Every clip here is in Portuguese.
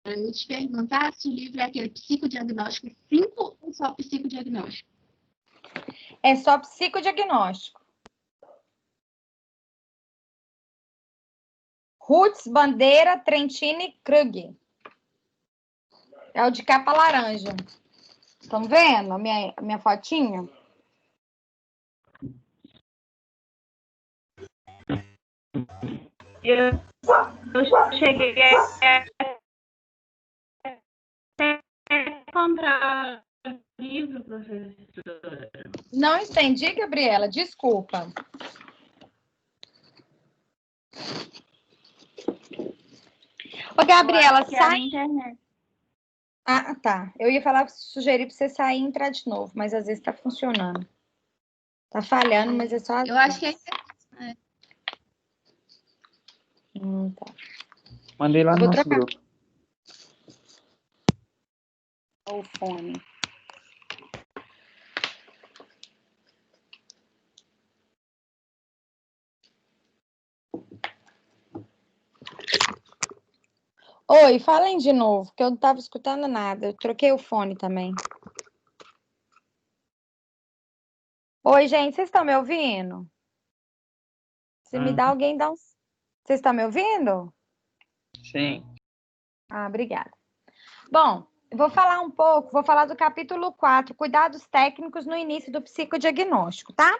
Eu te perguntar se o livro é aquele psicodiagnóstico 5 ou só psicodiagnóstico. É só psicodiagnóstico. Roots, Bandeira, Trentini, Krug. É o de capa laranja. Estão vendo a minha fotinha? Eu cheguei a comprar livro, professora. Não entendi, Gabriela. Desculpa. Ô, Gabriela, sai. Internet. Ah, tá. Eu ia falar, sugerir para você sair e entrar de novo, mas às vezes tá funcionando. Tá falhando, mas é só. Eu acho que é. Tá. Mandei lá no nosso grupo. O fone. Oi, falem de novo, que eu não estava escutando nada. Eu troquei o fone também. Oi, gente, vocês estão me ouvindo? Se me dá alguém, dá um. Vocês estão me ouvindo? Sim. Ah, obrigada. Bom, eu vou falar do capítulo 4, cuidados técnicos no início do psicodiagnóstico, tá?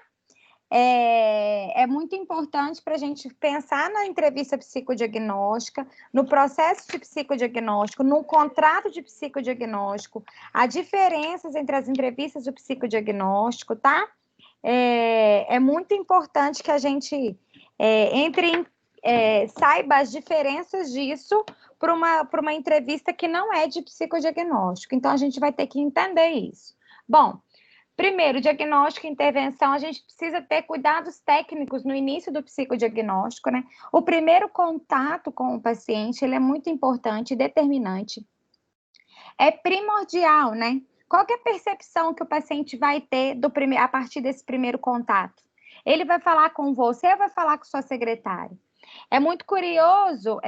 É muito importante para a gente pensar na entrevista psicodiagnóstica, no processo de psicodiagnóstico, no contrato de psicodiagnóstico, as diferenças entre as entrevistas do psicodiagnóstico, tá? É muito importante que a gente saiba as diferenças disso para uma entrevista que não é de psicodiagnóstico. Então, a gente vai ter que entender isso. Bom, primeiro, diagnóstico e intervenção, a gente precisa ter cuidados técnicos no início do psicodiagnóstico, né? O primeiro contato com o paciente, ele é muito importante, determinante. É primordial, né? Qual que é a percepção que o paciente vai ter a partir desse primeiro contato? Ele vai falar com você ou vai falar com sua secretária? É muito curioso,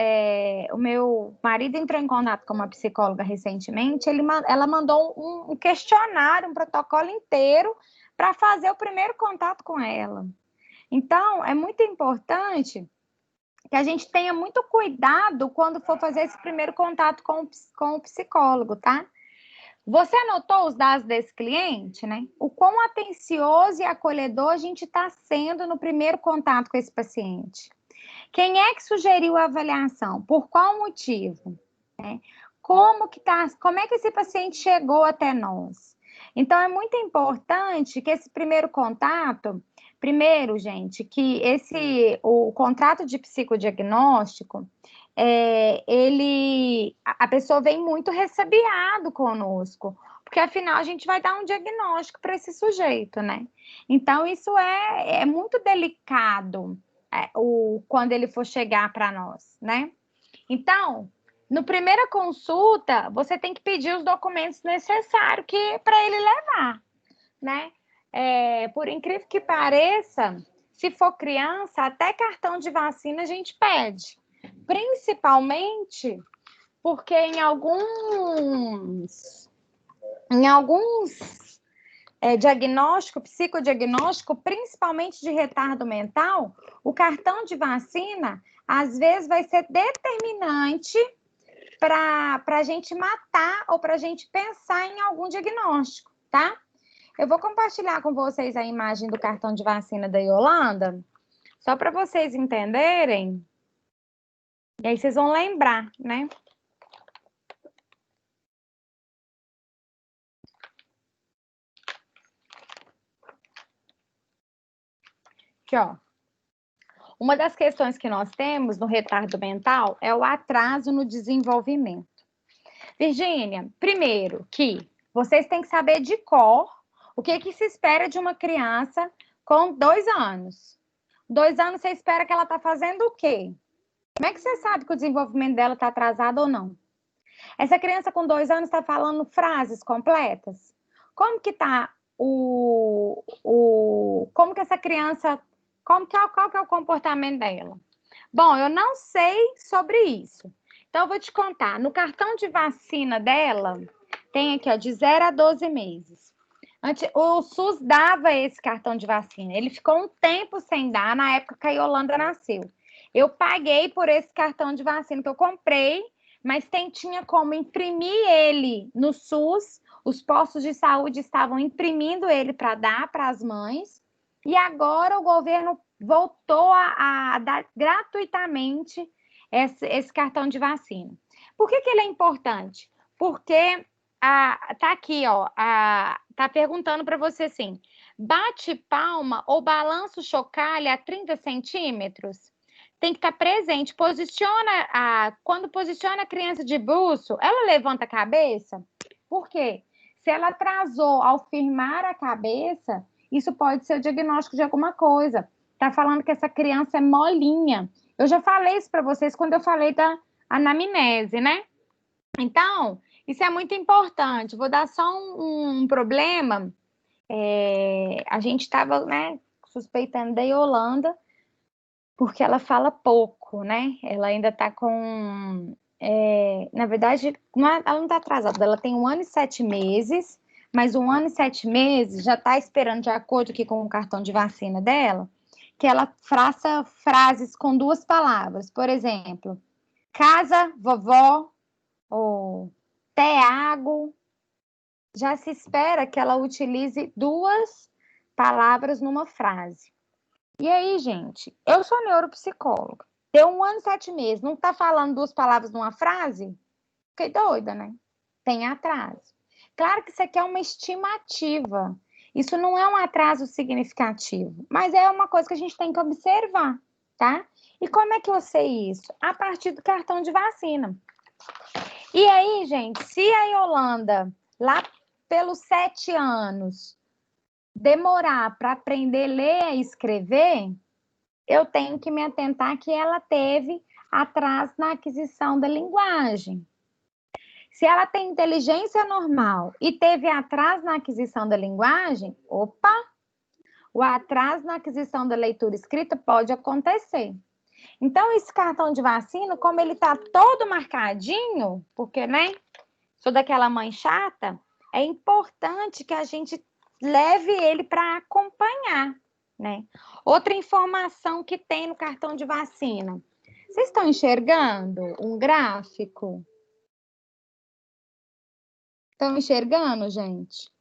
o meu marido entrou em contato com uma psicóloga recentemente, ela mandou um questionário, um protocolo inteiro para fazer o primeiro contato com ela. Então, é muito importante que a gente tenha muito cuidado quando for fazer esse primeiro contato com o psicólogo, tá? Você anotou os dados desse cliente, né? O quão atencioso e acolhedor a gente está sendo no primeiro contato com esse paciente. Quem é que sugeriu a avaliação? Por qual motivo? Né? Como é que esse paciente chegou até nós? Então, é muito importante que esse primeiro contato, gente, que o contrato de psicodiagnóstico, a pessoa vem muito ressabiado conosco, porque afinal a gente vai dar um diagnóstico para esse sujeito, né? Então, isso é muito delicado quando ele for chegar para nós, né? Então, no primeira consulta, você tem que pedir os documentos necessários para ele levar, né? Por incrível que pareça, se for criança, até cartão de vacina a gente pede. Principalmente porque em alguns psicodiagnóstico, principalmente de retardo mental, o cartão de vacina, às vezes, vai ser determinante para a gente matar ou para a gente pensar em algum diagnóstico, tá? Eu vou compartilhar com vocês a imagem do cartão de vacina da Yolanda, só para vocês entenderem. E aí vocês vão lembrar, né? Aqui, ó. Uma das questões que nós temos no retardo mental é o atraso no desenvolvimento. Virgínia, primeiro que vocês têm que saber de cor o que se espera de uma criança com 2 anos. 2 anos você espera que ela está fazendo o quê? Como é que você sabe que o desenvolvimento dela está atrasado ou não? Essa criança com 2 anos está falando frases completas? Como que está como que essa criança, qual que é o comportamento dela? Bom, eu não sei sobre isso. Então, eu vou te contar. No cartão de vacina dela, tem aqui, ó, de 0 a 12 meses. O SUS dava esse cartão de vacina. Ele ficou um tempo sem dar, na época que a Yolanda nasceu. Eu paguei por esse cartão de vacina que eu comprei, mas tinha como imprimir ele no SUS. Os postos de saúde estavam imprimindo ele para dar para as mães. E agora o governo voltou a dar gratuitamente esse cartão de vacina. Por que ele é importante? Porque tá aqui, ó, tá perguntando para você assim, bate palma ou balança o chocalho a 30 centímetros? Tem que estar presente. Quando posiciona a criança de bruço, ela levanta a cabeça? Por quê? Se ela atrasou ao firmar a cabeça, isso pode ser o diagnóstico de alguma coisa. Tá falando que essa criança é molinha. Eu já falei isso para vocês quando eu falei da anamnese, né? Então, isso é muito importante. Vou dar só um problema. A gente estava, né, suspeitando da Yolanda, porque ela fala pouco, né? Ela ainda está com... na verdade, ela não está atrasada. Ela tem 1 ano e 7 meses, mas 1 ano e 7 meses já está esperando, de acordo aqui com o cartão de vacina dela, que ela faça frases com 2 palavras. Por exemplo, casa, vovó, ou Tiago. Já se espera que ela utilize 2 palavras numa frase. E aí, gente, eu sou neuropsicóloga. Deu 1 ano e 7 meses, não está falando 2 palavras numa frase? Fiquei doida, né? Tem atraso. Claro que isso aqui é uma estimativa. Isso não é um atraso significativo, mas é uma coisa que a gente tem que observar, tá? E como é que eu sei isso? A partir do cartão de vacina. E aí, gente, se a Yolanda, lá pelos 7 anos, demorar para aprender a ler e escrever, eu tenho que me atentar que ela teve atraso na aquisição da linguagem. Se ela tem inteligência normal e teve atraso na aquisição da linguagem, opa, o atraso na aquisição da leitura escrita pode acontecer. Então, esse cartão de vacina, como ele está todo marcadinho, porque, né, sou daquela mãe chata, é importante que a gente leve ele para acompanhar, né? Outra informação que tem no cartão de vacina. Vocês estão enxergando um gráfico? Estão enxergando, gente?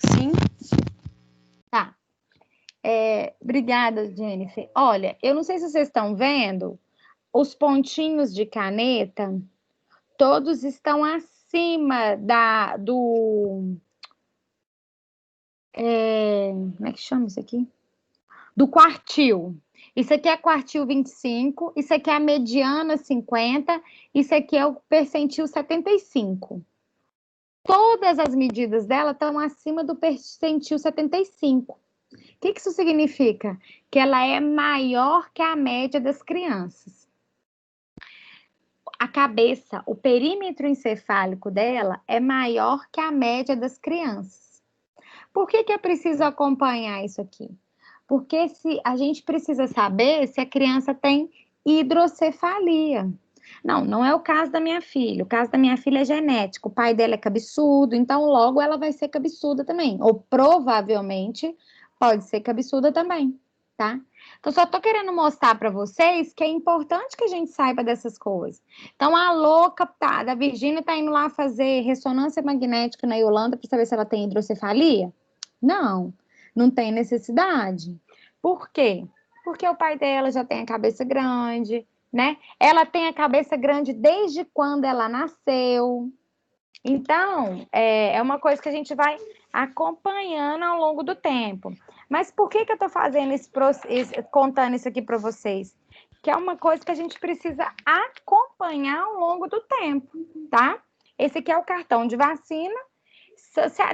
Sim. Tá. Obrigada, Jennifer. Olha, eu não sei se vocês estão vendo, os pontinhos de caneta, todos estão acima do... como é que chama isso aqui? Do quartil. Isso aqui é quartil 25, isso aqui é a mediana 50, isso aqui é o percentil 75. Todas as medidas dela estão acima do percentil 75. O que isso significa? Que ela é maior que a média das crianças. A cabeça, o perímetro encefálico dela é maior que a média das crianças. Por que é preciso acompanhar isso aqui? Porque a gente precisa saber se a criança tem hidrocefalia. Não é o caso da minha filha. O caso da minha filha é genético. O pai dela é cabeçudo, então logo ela vai ser cabeçuda também. Ou provavelmente pode ser cabeçuda também, tá? Então, só tô querendo mostrar para vocês que é importante que a gente saiba dessas coisas. Então, a louca da Virgínia tá indo lá fazer ressonância magnética na Yolanda para saber se ela tem hidrocefalia? Não tem necessidade. Por quê? Porque o pai dela já tem a cabeça grande, né? Ela tem a cabeça grande desde quando ela nasceu. Então, é uma coisa que a gente vai acompanhando ao longo do tempo. Mas por que eu estou fazendo contando isso aqui para vocês? Que é uma coisa que a gente precisa acompanhar ao longo do tempo, tá? Esse aqui é o cartão de vacina.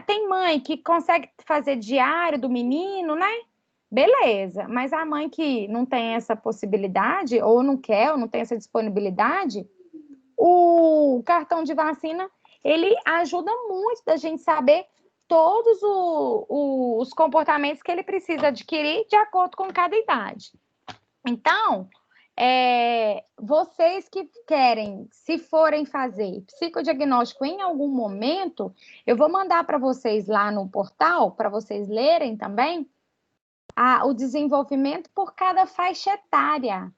Tem mãe que consegue fazer diário do menino, né? Beleza, mas a mãe que não tem essa possibilidade, ou não quer, ou não tem essa disponibilidade, o cartão de vacina, ele ajuda muito da gente saber todos os comportamentos que ele precisa adquirir de acordo com cada idade. Então, Vocês que querem, se forem fazer psicodiagnóstico em algum momento, eu vou mandar para vocês lá no portal, para vocês lerem também, o desenvolvimento por cada faixa etária.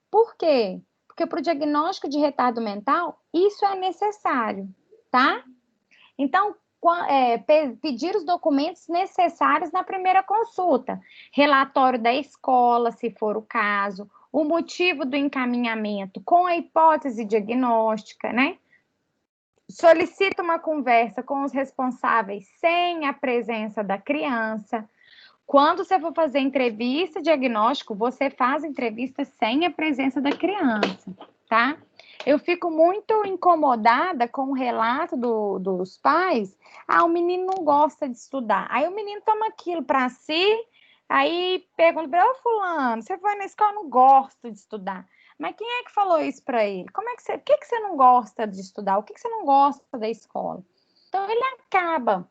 Por quê? Porque para o diagnóstico de retardo mental, isso é necessário, tá? Então, pedir os documentos necessários na primeira consulta. Relatório da escola, se for o caso, o motivo do encaminhamento com a hipótese diagnóstica, né? Solicita uma conversa com os responsáveis sem a presença da criança. Quando você for fazer entrevista diagnóstico, você faz entrevista sem a presença da criança, tá? Eu fico muito incomodada com o relato dos pais. O menino não gosta de estudar. Aí o menino toma aquilo para si, aí pergunta para ô fulano, você vai na escola, não gosto de estudar. Mas quem é que falou isso para ele? Por que você não gosta de estudar? O que você não gosta da escola? Então, ele acaba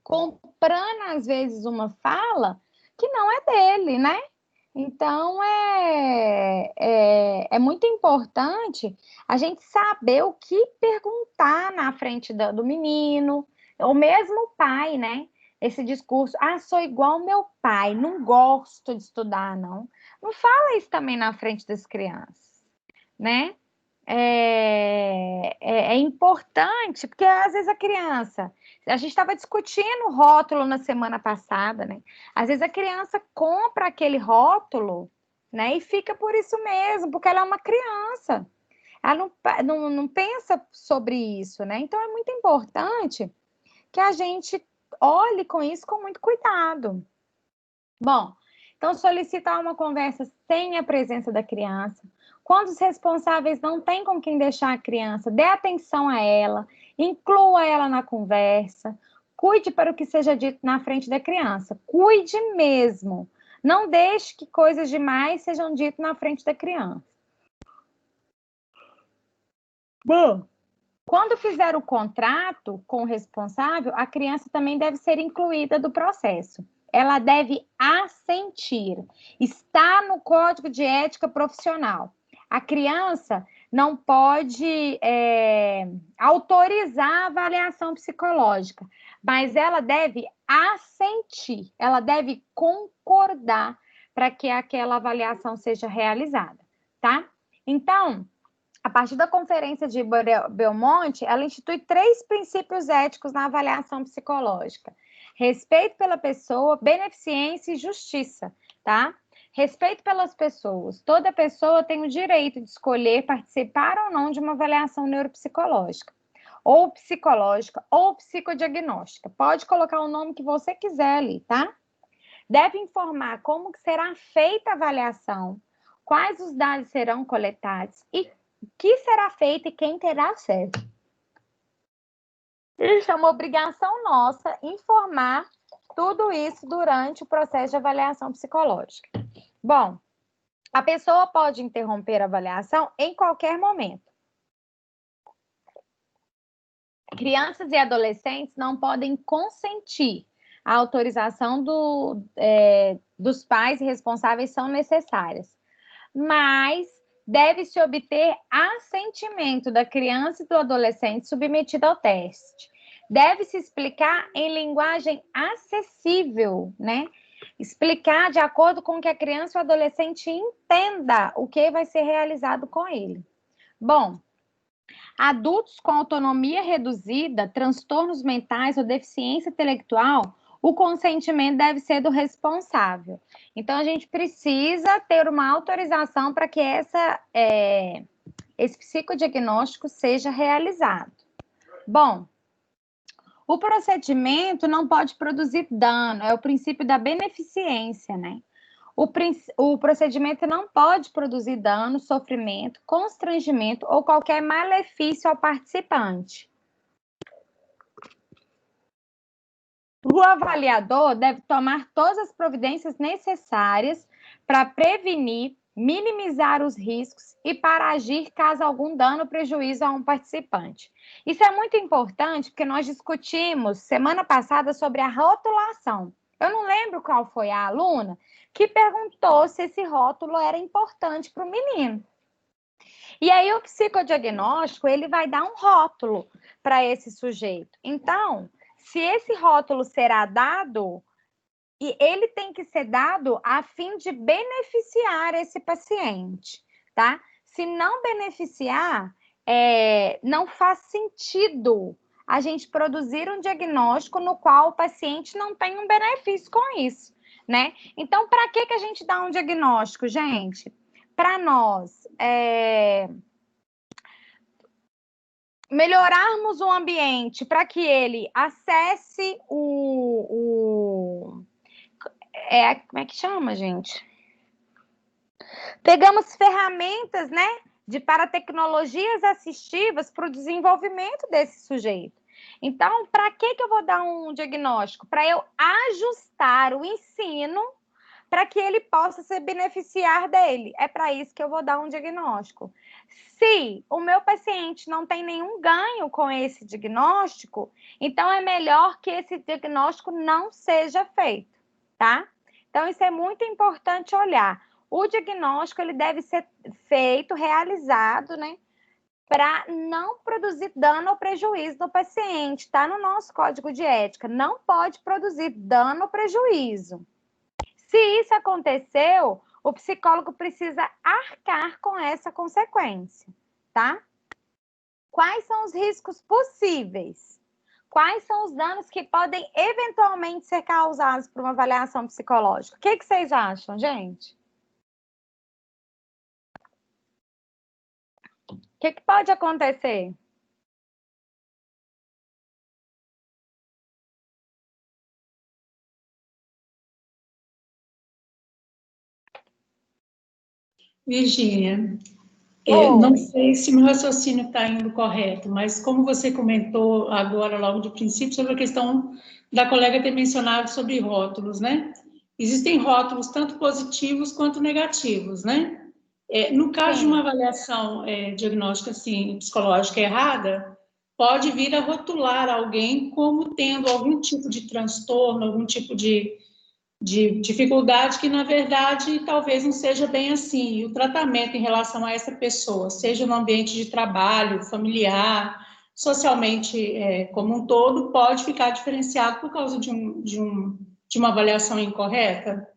comprando, às vezes, uma fala que não é dele, né? Então, é muito importante a gente saber o que perguntar na frente do menino, ou mesmo o pai, né? Esse discurso, sou igual meu pai, não gosto de estudar, não. Não fala isso também na frente das crianças, né? É importante, porque às vezes a criança... A gente estava discutindo rótulo na semana passada, né? Às vezes a criança compra aquele rótulo, né? E fica por isso mesmo, porque ela é uma criança. Ela não pensa sobre isso, né? Então é muito importante que a gente olhe com isso com muito cuidado. Bom, então solicitar uma conversa sem a presença da criança. Quando os responsáveis não têm com quem deixar a criança, dê atenção a ela, inclua ela na conversa, cuide para o que seja dito na frente da criança. Cuide mesmo. Não deixe que coisas demais sejam ditas na frente da criança. Bom, quando fizer o contrato com o responsável, a criança também deve ser incluída do processo. Ela deve assentir. Está no Código de Ética Profissional. A criança não pode autorizar a avaliação psicológica, mas ela deve assentir, ela deve concordar para que aquela avaliação seja realizada, tá? Então, a partir da Conferência de Belmonte, ela institui 3 princípios éticos na avaliação psicológica: respeito pela pessoa, beneficência e justiça, tá? Respeito pelas pessoas. Toda pessoa tem o direito de escolher participar ou não de uma avaliação neuropsicológica, ou psicológica, ou psicodiagnóstica. Pode colocar o nome que você quiser ali, tá? Deve informar como que será feita a avaliação, quais os dados serão coletados e o que será feito e quem terá acesso. Isso é uma obrigação nossa informar tudo isso durante o processo de avaliação psicológica. Bom, a pessoa pode interromper a avaliação em qualquer momento. Crianças e adolescentes não podem consentir. A autorização dos pais e responsáveis são necessárias, mas deve-se obter assentimento da criança e do adolescente submetido ao teste. Deve-se explicar em linguagem acessível, né? Explicar de acordo com que a criança e o adolescente entenda o que vai ser realizado com ele. Bom, adultos com autonomia reduzida, transtornos mentais ou deficiência intelectual, o consentimento deve ser do responsável. Então, a gente precisa ter uma autorização para que esse psicodiagnóstico seja realizado. Bom, o procedimento não pode produzir dano, é o princípio da beneficência, né? O procedimento não pode produzir dano, sofrimento, constrangimento ou qualquer malefício ao participante. O avaliador deve tomar todas as providências necessárias para prevenir, minimizar os riscos e para agir caso algum dano ou prejuízo a um participante. Isso é muito importante porque nós discutimos semana passada sobre a rotulação. Eu não lembro qual foi a aluna que perguntou se esse rótulo era importante para o menino. E aí o psicodiagnóstico, ele vai dar um rótulo para esse sujeito. Então, se esse rótulo será dado, e ele tem que ser dado a fim de beneficiar esse paciente, tá? Se não beneficiar, não faz sentido a gente produzir um diagnóstico no qual o paciente não tem um benefício com isso, né? Então, para que a gente dá um diagnóstico, gente? Para nós melhorarmos o ambiente para que ele acesse como é que chama, gente? Pegamos ferramentas, né, de paratecnologias assistivas para o desenvolvimento desse sujeito. Então, para que eu vou dar um diagnóstico? Para eu ajustar o ensino para que ele possa se beneficiar dele. É para isso que eu vou dar um diagnóstico. Se o meu paciente não tem nenhum ganho com esse diagnóstico, então é melhor que esse diagnóstico não seja feito, tá? Então, isso é muito importante olhar. O diagnóstico, ele deve ser feito, realizado, né? Para não produzir dano ou prejuízo no paciente. Está no nosso código de ética. Não pode produzir dano ou prejuízo. Se isso aconteceu, o psicólogo precisa arcar com essa consequência, tá? Quais são os riscos possíveis? Quais são os danos que podem eventualmente ser causados por uma avaliação psicológica? O que vocês acham, gente? O que pode acontecer? Virgínia, Oi. não sei se meu raciocínio está indo correto, mas como você comentou agora, logo de princípio, sobre a questão da colega ter mencionado sobre rótulos, né? Existem rótulos tanto positivos quanto negativos, né? No caso de uma avaliação diagnóstica assim, psicológica errada, pode vir a rotular alguém como tendo algum tipo de transtorno, algum tipo de dificuldade que, na verdade, talvez não seja bem assim. E o tratamento em relação a essa pessoa, seja no ambiente de trabalho, familiar, socialmente como um todo, pode ficar diferenciado por causa de uma avaliação incorreta?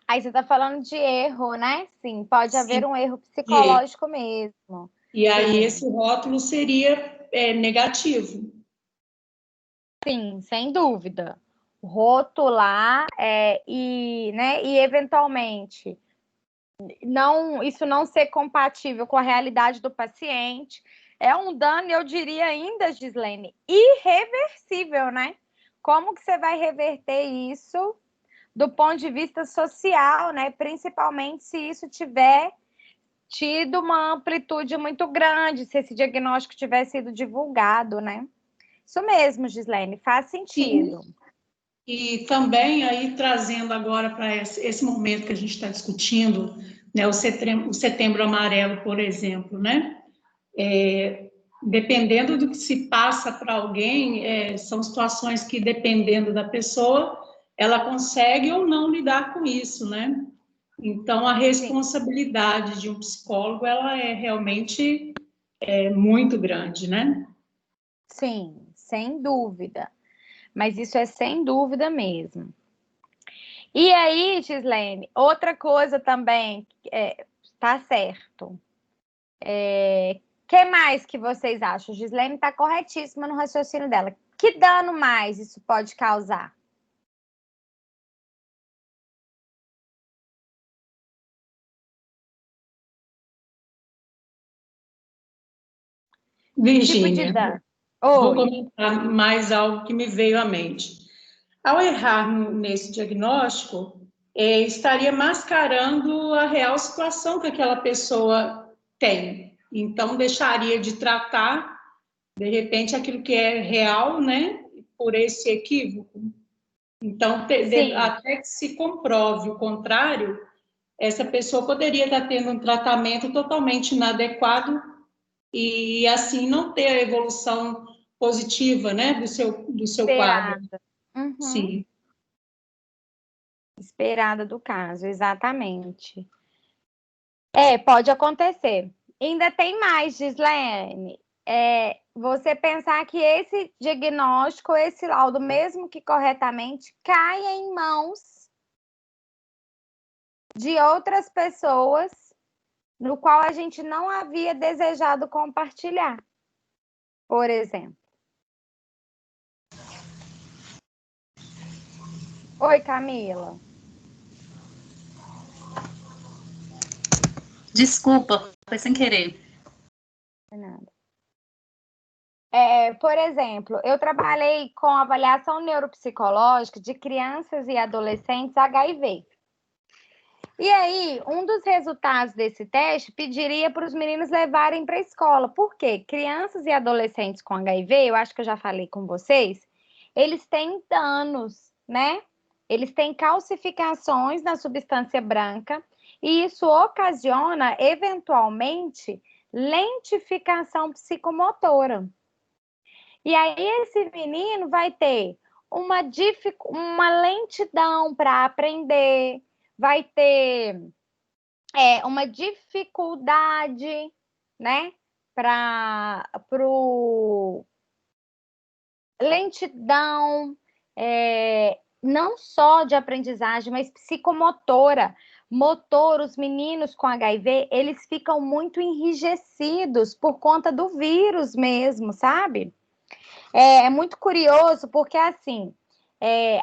Aí você está falando de erro, né? Sim, pode haver um erro E psicológico mesmo. aí Sim. esse rótulo seria negativo. Sim, sem dúvida. Rotular e eventualmente isso não ser compatível com a realidade do paciente é um dano, eu diria ainda, Gislene, irreversível, né? Como que você vai reverter isso do ponto de vista social, né? Principalmente se isso tiver tido uma amplitude muito grande, se esse diagnóstico tiver sido divulgado, né? Isso mesmo, Gislene, faz sentido. Sim. E também aí trazendo agora para esse momento que a gente está discutindo, né, o setembro amarelo, por exemplo, né? Dependendo do que se passa para alguém, são situações que, dependendo da pessoa, ela consegue ou não lidar com isso, né? Então, a responsabilidade de um psicólogo, ela é realmente muito grande, né? Sim, sem dúvida. Mas isso é sem dúvida mesmo. E aí, Gislene, outra coisa também, tá certo. Que mais que vocês acham? Gislene está corretíssima no raciocínio dela. Que dano mais isso pode causar? Virgínia, Tipo de dano? vou Oi. comentar mais algo que me veio à mente. Ao errar nesse diagnóstico, estaria mascarando a real situação que aquela pessoa tem. Então, deixaria de tratar, de repente, aquilo que é real, né, por esse equívoco. Então, até que se comprove o contrário, essa pessoa poderia estar tendo um tratamento totalmente inadequado e, assim, não ter a evolução positiva, né, do seu quadro. Uhum. Sim. Esperada do caso, exatamente. Pode acontecer. Ainda tem mais, Gislaine. Você pensar que esse diagnóstico, esse laudo, mesmo que corretamente, caia em mãos de outras pessoas, no qual a gente não havia desejado compartilhar, por exemplo. Oi, Camila. Desculpa, foi sem querer. Não é nada. Por exemplo, eu trabalhei com avaliação neuropsicológica de crianças e adolescentes HIV. E aí, um dos resultados desse teste pediria para os meninos levarem para a escola. Por quê? Crianças e adolescentes com HIV, eu acho que eu já falei com vocês, eles têm danos, né? Eles têm calcificações na substância branca e isso ocasiona, eventualmente, lentificação psicomotora. E aí esse menino vai ter uma lentidão para aprender, vai ter uma dificuldade, né, lentidão, não só de aprendizagem, mas psicomotora, motor. Os meninos com HIV, eles ficam muito enrijecidos por conta do vírus mesmo, sabe? É muito curioso, porque assim,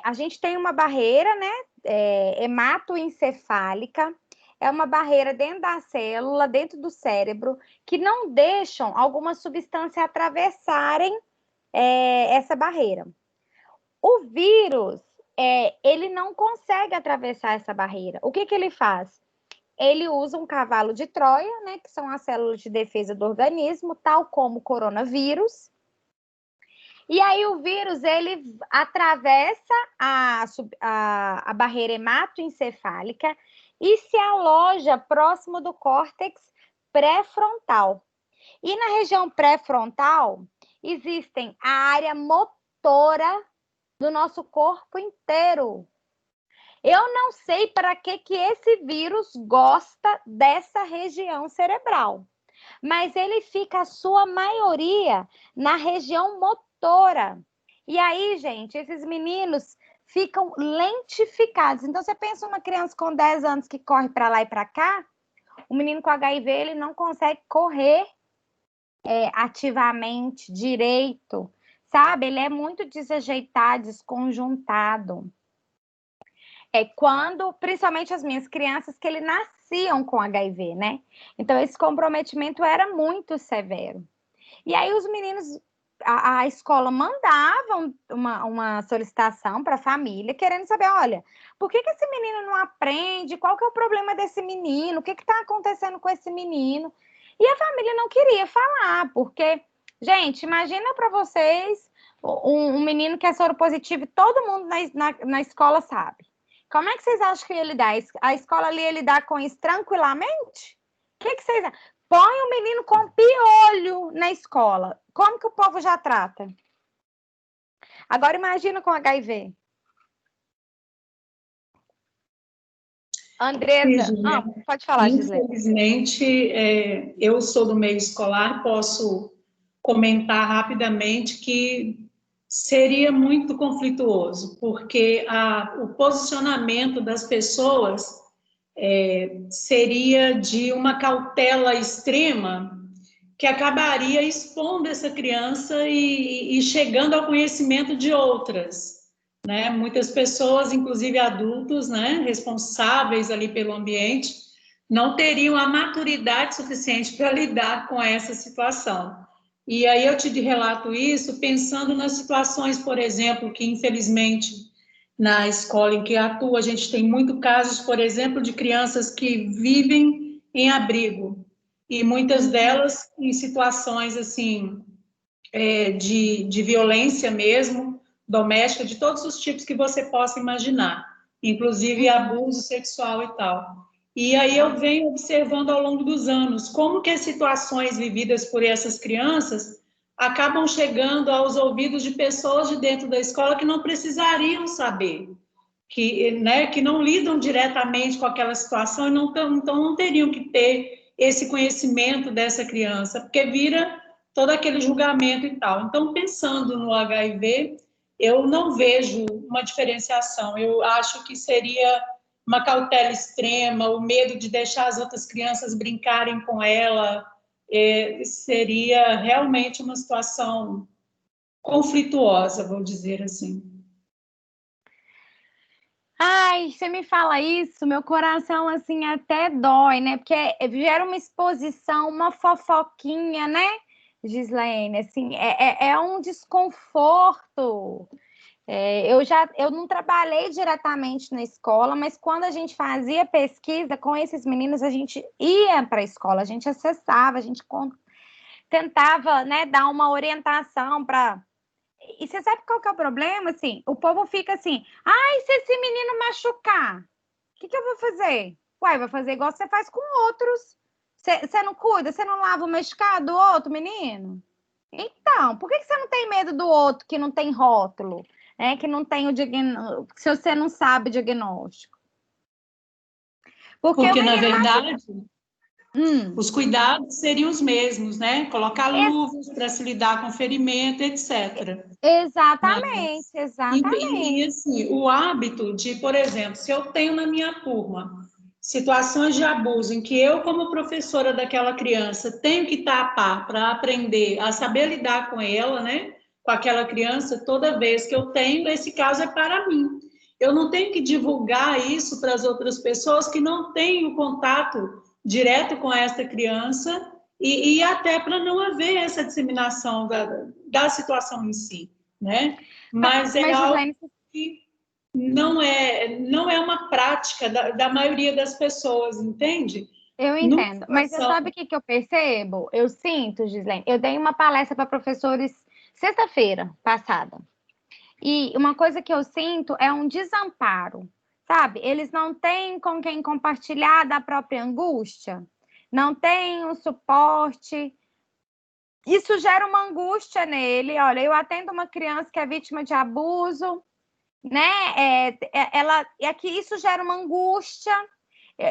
a gente tem uma barreira, né, hematoencefálica, é uma barreira dentro da célula, dentro do cérebro, que não deixam alguma substância atravessarem essa barreira. O vírus, ele não consegue atravessar essa barreira. O que ele faz? Ele usa um cavalo de Troia, né, que são as células de defesa do organismo, tal como o coronavírus. E aí o vírus, ele atravessa a barreira hematoencefálica e se aloja próximo do córtex pré-frontal. E na região pré-frontal, existem a área motora do nosso corpo inteiro. Eu não sei para que esse vírus gosta dessa região cerebral, mas ele fica, a sua maioria, na região motora. E aí, gente, esses meninos ficam lentificados. Então, você pensa uma criança com 10 anos que corre para lá e para cá, o menino com HIV, ele não consegue correr ativamente, direito, sabe? Ele é muito desajeitado, desconjuntado. Principalmente as minhas crianças, que ele nasciam com HIV, né? Então, esse comprometimento era muito severo. E aí, os meninos, a escola mandava uma solicitação para a família, querendo saber, olha, por que esse menino não aprende? Qual que é o problema desse menino? O que está acontecendo com esse menino? E a família não queria falar, porque, gente, imagina para vocês um menino que é soropositivo e todo mundo na escola sabe. Como é que vocês acham que ele dá? A escola ali, ele dá com isso tranquilamente? O que vocês acham? Põe o menino com piolho na escola. Como que o povo já trata? Agora imagina com HIV. Andresa, pode falar, Gislaine. Infelizmente, eu sou do meio escolar, posso comentar rapidamente que seria muito conflituoso, porque o posicionamento das pessoas seria de uma cautela extrema que acabaria expondo essa criança e chegando ao conhecimento de outras, né? Muitas pessoas, inclusive adultos, né, responsáveis ali pelo ambiente, não teriam a maturidade suficiente para lidar com essa situação. E aí eu te relato isso pensando nas situações, por exemplo, que infelizmente na escola em que atuo, a gente tem muitos casos, por exemplo, de crianças que vivem em abrigo, e muitas delas em situações assim de violência mesmo, doméstica, de todos os tipos que você possa imaginar, inclusive abuso sexual e tal. E aí eu venho observando ao longo dos anos como que as situações vividas por essas crianças acabam chegando aos ouvidos de pessoas de dentro da escola que não precisariam saber. né, que não lidam diretamente com aquela situação e então não teriam que ter esse conhecimento dessa criança, porque vira todo aquele julgamento e tal. Então, pensando no HIV, eu não vejo uma diferenciação. Eu acho que seria uma cautela extrema, o medo de deixar as outras crianças brincarem com ela, seria realmente uma situação conflituosa, vou dizer assim. Ai, você me fala isso, meu coração assim até dói, né? Porque gera uma exposição, uma fofoquinha, né, Gislaine? Assim, é um desconforto. Eu não trabalhei diretamente na escola, mas quando a gente fazia pesquisa com esses meninos, a gente ia para a escola, a gente acessava, a gente tentava, né, dar uma orientação para. E você sabe qual que é o problema? Assim, o povo fica assim, ai, se esse menino machucar, o que eu vou fazer? Uai, vai fazer igual você faz com outros. Você não cuida, você não lava o machucado do outro menino? Então, por que você não tem medo do outro que não tem rótulo? Que não tem o diagnóstico, se você não sabe o diagnóstico? Porque na verdade, os cuidados seriam os mesmos, né? Colocar luvas para se lidar com ferimento, etc. Exatamente, exatamente. E assim, o hábito de, por exemplo, se eu tenho na minha turma situações de abuso em que eu, como professora daquela criança, tenho que estar a par para aprender a saber lidar com ela, né? Com aquela criança, toda vez que eu tenho, esse caso é para mim. Eu não tenho que divulgar isso para as outras pessoas que não têm o contato direto com essa criança e até para não haver essa disseminação da situação em si, né? Mas é algo que não é uma prática da maioria das pessoas, entende? Eu entendo, mas você sabe o que eu percebo? Eu sinto, Gislaine, eu dei uma palestra para professores sexta-feira passada, e uma coisa que eu sinto é um desamparo, sabe? Eles não têm com quem compartilhar da própria angústia, não têm um suporte. Isso gera uma angústia nele. Olha, eu atendo uma criança que é vítima de abuso, né? Que isso gera uma angústia.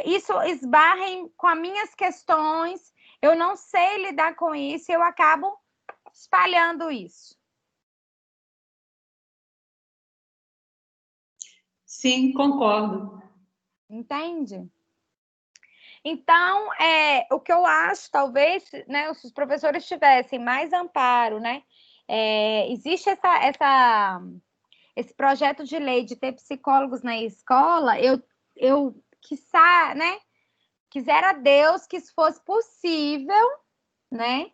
Isso esbarra com as minhas questões. Eu não sei lidar com isso. E eu acabo espalhando isso. Sim, concordo. Entende? Então, o que eu acho, talvez, né, se os professores tivessem mais amparo, né? Existe esse projeto de lei de ter psicólogos na escola, eu quiçá, né? Quisera Deus que isso fosse possível, né?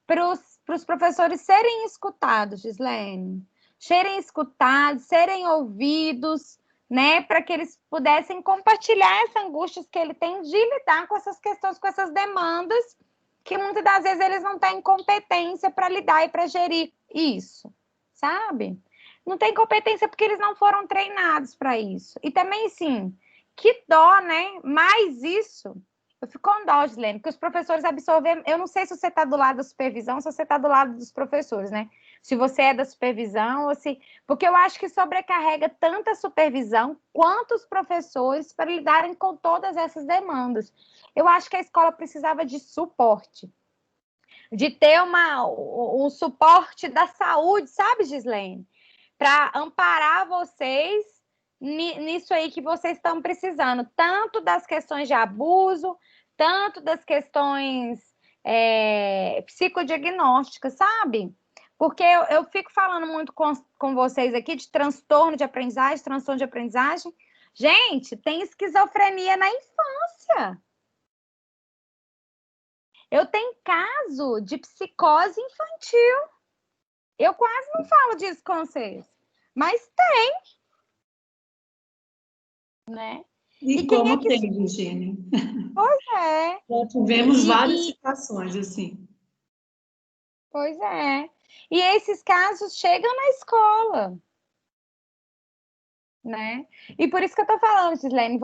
Para os professores serem escutados, Gislaine. Serem escutados, serem ouvidos, né? Para que eles pudessem compartilhar essa angústia que ele tem de lidar com essas questões, com essas demandas, que muitas das vezes eles não têm competência para lidar e para gerir isso, sabe? Não tem competência porque eles não foram treinados para isso. E também, sim, que dó, né? Mais isso. Eu fico com dó, Gislaine, porque os professores absorvem. Eu não sei se você está do lado da supervisão, se você está do lado dos professores, né? Se você é da supervisão, ou se. Porque eu acho que sobrecarrega tanto a supervisão quanto os professores para lidarem com todas essas demandas. Eu acho que a escola precisava de suporte, de ter um suporte da saúde, sabe, Gislaine? Para amparar vocês nisso aí que vocês estão precisando, tanto das questões de abuso, tanto das questões psicodiagnósticas, sabe? Porque eu fico falando muito com vocês aqui de transtorno de aprendizagem. Gente, tem esquizofrenia na infância. Eu tenho caso de psicose infantil. Eu quase não falo disso com vocês, mas tem, né? E como tem, Virginia? Pois é. Já tivemos várias situações assim. Pois é. E esses casos chegam na escola, né? E por isso que eu tô falando, Gislaine,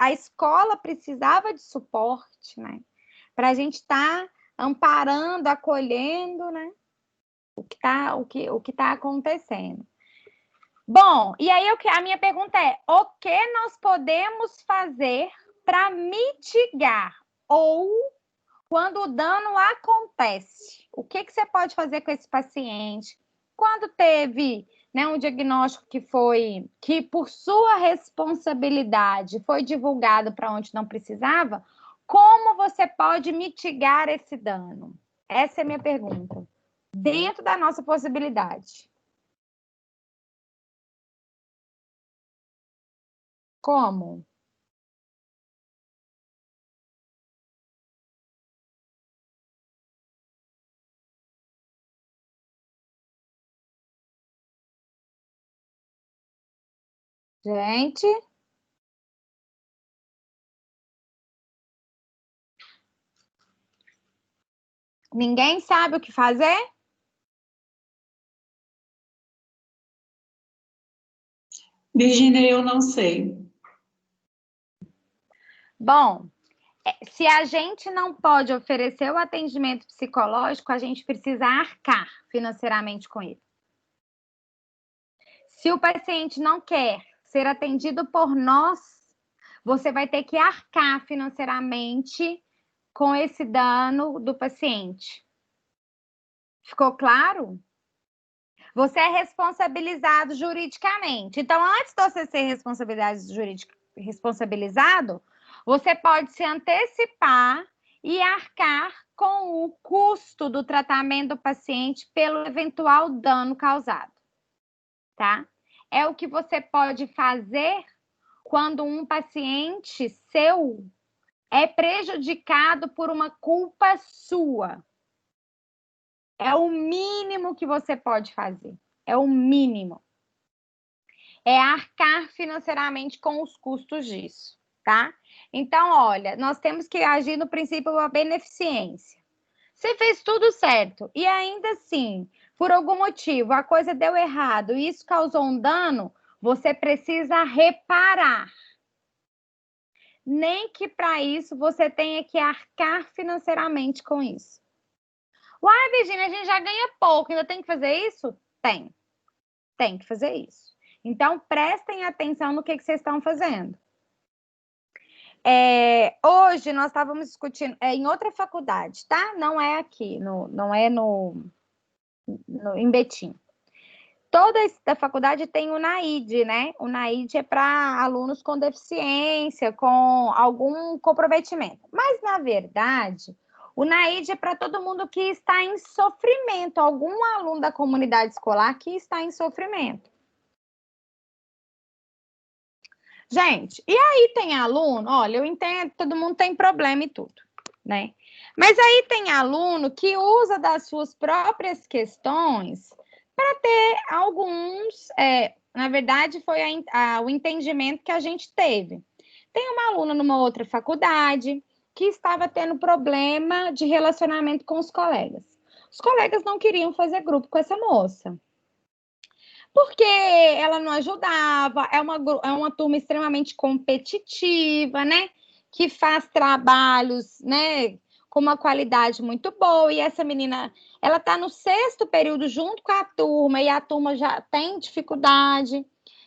a escola precisava de suporte, né? Para a gente estar amparando, acolhendo, né? O que tá acontecendo. Bom, e aí a minha pergunta é: o que nós podemos fazer para mitigar ou quando o dano acontece? O que você pode fazer com esse paciente? Quando teve, né, um diagnóstico que por sua responsabilidade foi divulgado para onde não precisava, como você pode mitigar esse dano? Essa é a minha pergunta. Dentro da nossa possibilidade. Como? Gente? Ninguém sabe o que fazer? Virgínia, eu não sei. Bom, se a gente não pode oferecer o atendimento psicológico, a gente precisa arcar financeiramente com ele. Se o paciente não quer ser atendido por nós, você vai ter que arcar financeiramente com esse dano do paciente. Ficou claro? Você é responsabilizado juridicamente. Então, antes de você ser responsabilizado, você pode se antecipar e arcar com o custo do tratamento do paciente pelo eventual dano causado, tá? É o que você pode fazer quando um paciente seu é prejudicado por uma culpa sua. É o mínimo que você pode fazer. É o mínimo. É arcar financeiramente com os custos disso, tá? Então, olha, nós temos que agir no princípio da beneficência. Você fez tudo certo e ainda assim, por algum motivo, a coisa deu errado e isso causou um dano, você precisa reparar. Nem que para isso você tenha que arcar financeiramente com isso. Uai, Virgínia, a gente já ganha pouco, ainda tem que fazer isso? Tem que fazer isso. Então, prestem atenção no que vocês estão fazendo. Hoje, nós estávamos discutindo em outra faculdade, tá? Não é aqui, não é em Betim. Toda a faculdade tem o NAID, né? O NAID é para alunos com deficiência, com algum comprometimento. Mas, na verdade, o NAID é para todo mundo que está em sofrimento, algum aluno da comunidade escolar que está em sofrimento. Gente, e aí tem aluno, olha, eu entendo, todo mundo tem problema e tudo, né? Mas aí tem aluno que usa das suas próprias questões para ter alguns, na verdade, foi o entendimento que a gente teve. Tem uma aluna numa outra faculdade que estava tendo problema de relacionamento com os colegas. Os colegas não queriam fazer grupo com essa moça. Porque ela não ajudava, é uma turma extremamente competitiva, né? Que faz trabalhos, né? Com uma qualidade muito boa. E essa menina, ela está no 6º período junto com a turma, e a turma já tem dificuldade.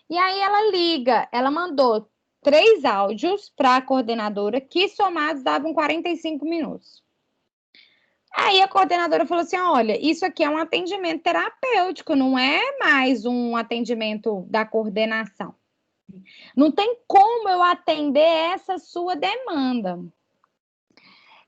E aí ela liga, ela mandou 3 áudios para a coordenadora, que somados davam 45 minutos. Aí a coordenadora falou assim, olha, isso aqui é um atendimento terapêutico, não é mais um atendimento da coordenação. Não tem como eu atender essa sua demanda.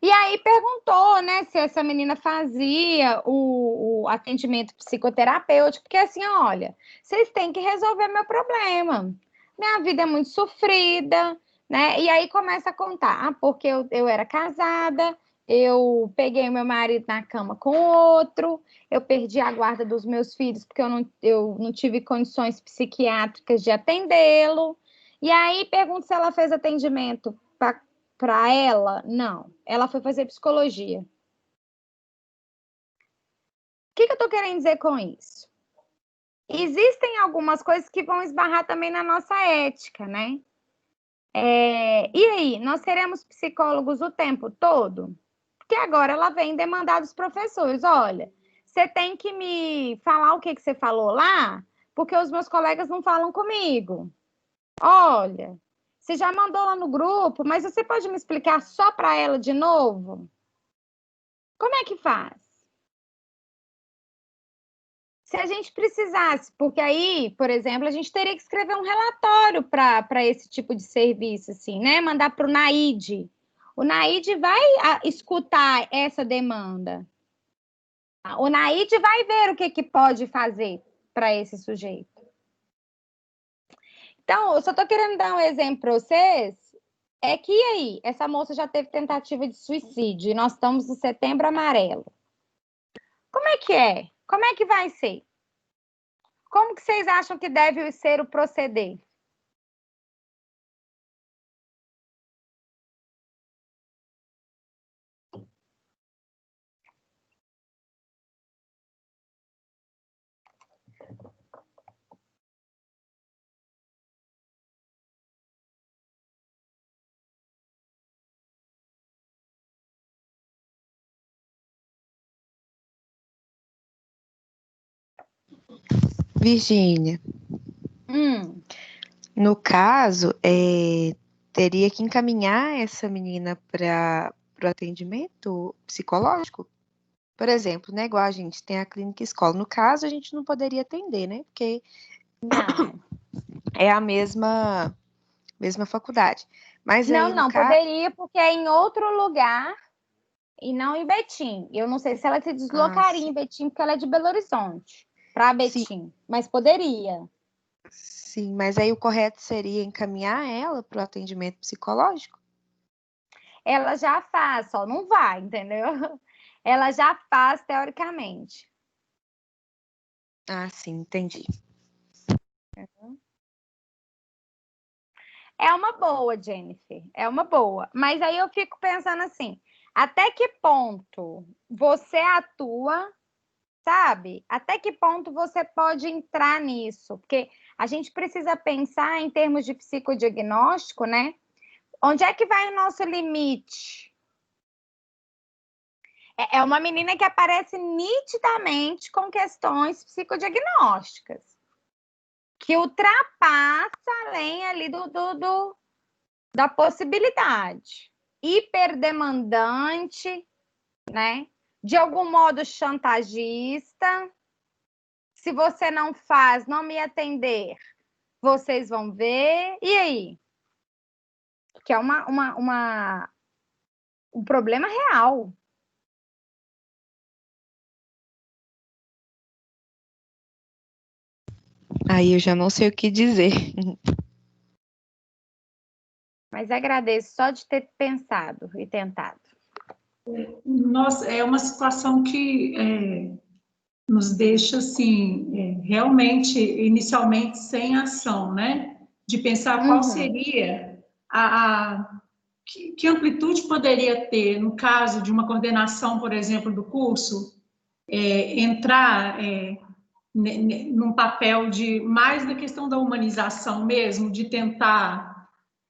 E aí perguntou, né, se essa menina fazia o atendimento psicoterapêutico, porque assim, olha, vocês têm que resolver meu problema. Minha vida é muito sofrida, né? E aí começa a contar, porque eu era casada, eu peguei meu marido na cama com outro, eu perdi a guarda dos meus filhos porque eu não tive condições psiquiátricas de atendê-lo. E aí pergunto se ela fez atendimento para ela. Não, ela foi fazer psicologia. O que eu estou querendo dizer com isso? Existem algumas coisas que vão esbarrar também na nossa ética, né? E aí, nós seremos psicólogos o tempo todo? Porque agora ela vem demandar dos professores, olha, você tem que me falar o que você falou lá, porque os meus colegas não falam comigo. Olha, você já mandou lá no grupo, mas você pode me explicar só para ela de novo? Como é que faz? Se a gente precisasse, porque aí, por exemplo, a gente teria que escrever um relatório para esse tipo de serviço, assim, né? Mandar para o NAID. O NAID vai escutar essa demanda. O NAID vai ver o que pode fazer para esse sujeito. Então, eu só estou querendo dar um exemplo para vocês, é que aí, essa moça já teve tentativa de suicídio, e nós estamos no Setembro Amarelo. Como é que é? Como é que vai ser? Como que vocês acham que deve ser o proceder? Virgínia, no caso, teria que encaminhar essa menina para o atendimento psicológico? Por exemplo, né, igual a gente tem a clínica escola. No caso, a gente não poderia atender, né? Porque Não. é a mesma faculdade. Mas aí, Não, poderia, porque é em outro lugar e não em Betim. Eu não sei se ela se deslocaria em Betim, porque ela é de Belo Horizonte, para Betim, mas poderia. Sim, mas aí o correto seria encaminhar ela para o atendimento psicológico? Ela já faz, só não vai, entendeu? Ela já faz, teoricamente. Ah, sim, entendi. É uma boa, Jennifer, é uma boa. Mas aí eu fico pensando assim, até que ponto você atua, sabe? Até que ponto você pode entrar nisso? Porque a gente precisa pensar em termos de psicodiagnóstico, né? Onde é que vai o nosso limite? É uma menina que aparece nitidamente com questões psicodiagnósticas, que ultrapassa além ali da possibilidade. Hiperdemandante, né? De algum modo chantagista. Se você não faz, não me atender, vocês vão ver. E aí? Que é um problema real. Aí eu já não sei o que dizer. Mas agradeço só de ter pensado e tentado. Nossa, é uma situação que nos deixa, assim, realmente, inicialmente, sem ação, né? De pensar qual seria que amplitude poderia ter, no caso de uma coordenação, por exemplo, do curso, entrar num papel de mais da questão da humanização mesmo, de tentar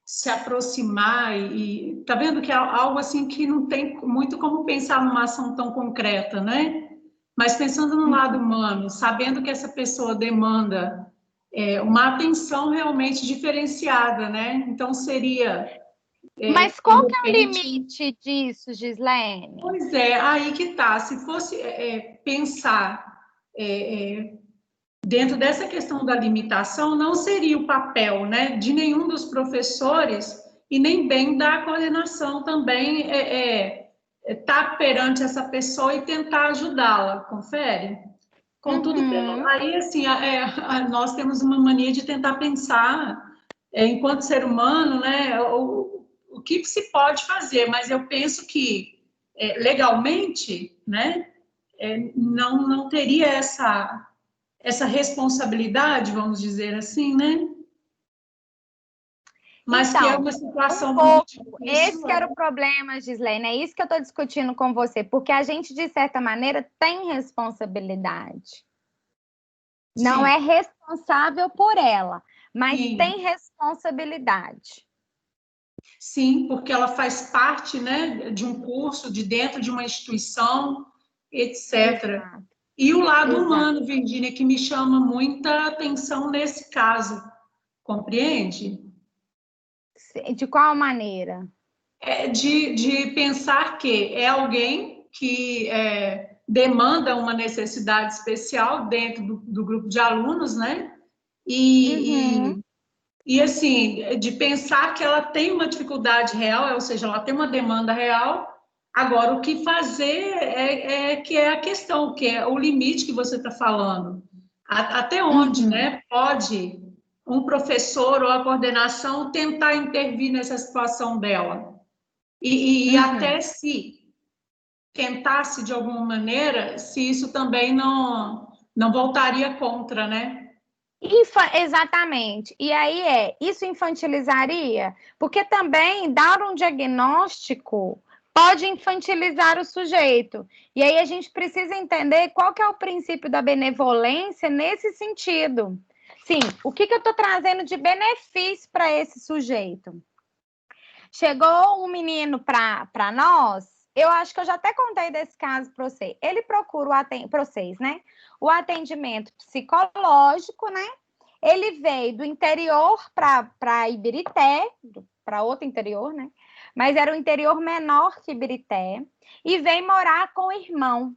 se aproximar e tá vendo que é algo assim que não tem muito como pensar numa ação tão concreta, né? Mas pensando no lado humano, sabendo que essa pessoa demanda uma atenção realmente diferenciada, né? Então seria mas qual que é o limite disso, Gislene? Pois é, aí que tá. Se fosse pensar dentro dessa questão da limitação, não seria o papel, né, de nenhum dos professores e nem bem da coordenação também estar perante essa pessoa e tentar ajudá-la, confere? Contudo, aí, assim, nós temos uma mania de tentar pensar, enquanto ser humano, né, o que se pode fazer, mas eu penso que, legalmente, né, não teria essa responsabilidade, vamos dizer assim, né? Mas então, que é uma situação muito difícil. Esse que era o problema, Gislene, é isso que eu estou discutindo com você, porque a gente, de certa maneira, tem responsabilidade. Sim. Não é responsável por ela, mas Sim. tem responsabilidade. Sim, porque ela faz parte, né, de um curso, de dentro de uma instituição, etc. Exato. E o lado Exato. humano, Virgínia, que me chama muita atenção nesse caso, compreende? De qual maneira? De pensar que é alguém que demanda uma necessidade especial dentro do grupo de alunos, né? E assim, de pensar que ela tem uma dificuldade real, ou seja, ela tem uma demanda real. Agora, o que fazer que é a questão, que é o limite que você está falando. Até onde, né, pode um professor ou a coordenação tentar intervir nessa situação dela? E até se tentasse de alguma maneira, se isso também não voltaria contra, né? Exatamente. E aí isso infantilizaria? Porque também dar um diagnóstico pode infantilizar o sujeito. E aí a gente precisa entender qual que é o princípio da benevolência nesse sentido. Sim, o que eu estou trazendo de benefício para esse sujeito? Chegou um menino para nós, eu acho que eu já até contei desse caso para você. Ele procura para vocês, né? O atendimento psicológico, né? Ele veio do interior para Ibirité, para outro interior, né? Mas era um interior menor que Ibirité, e veio morar com o irmão.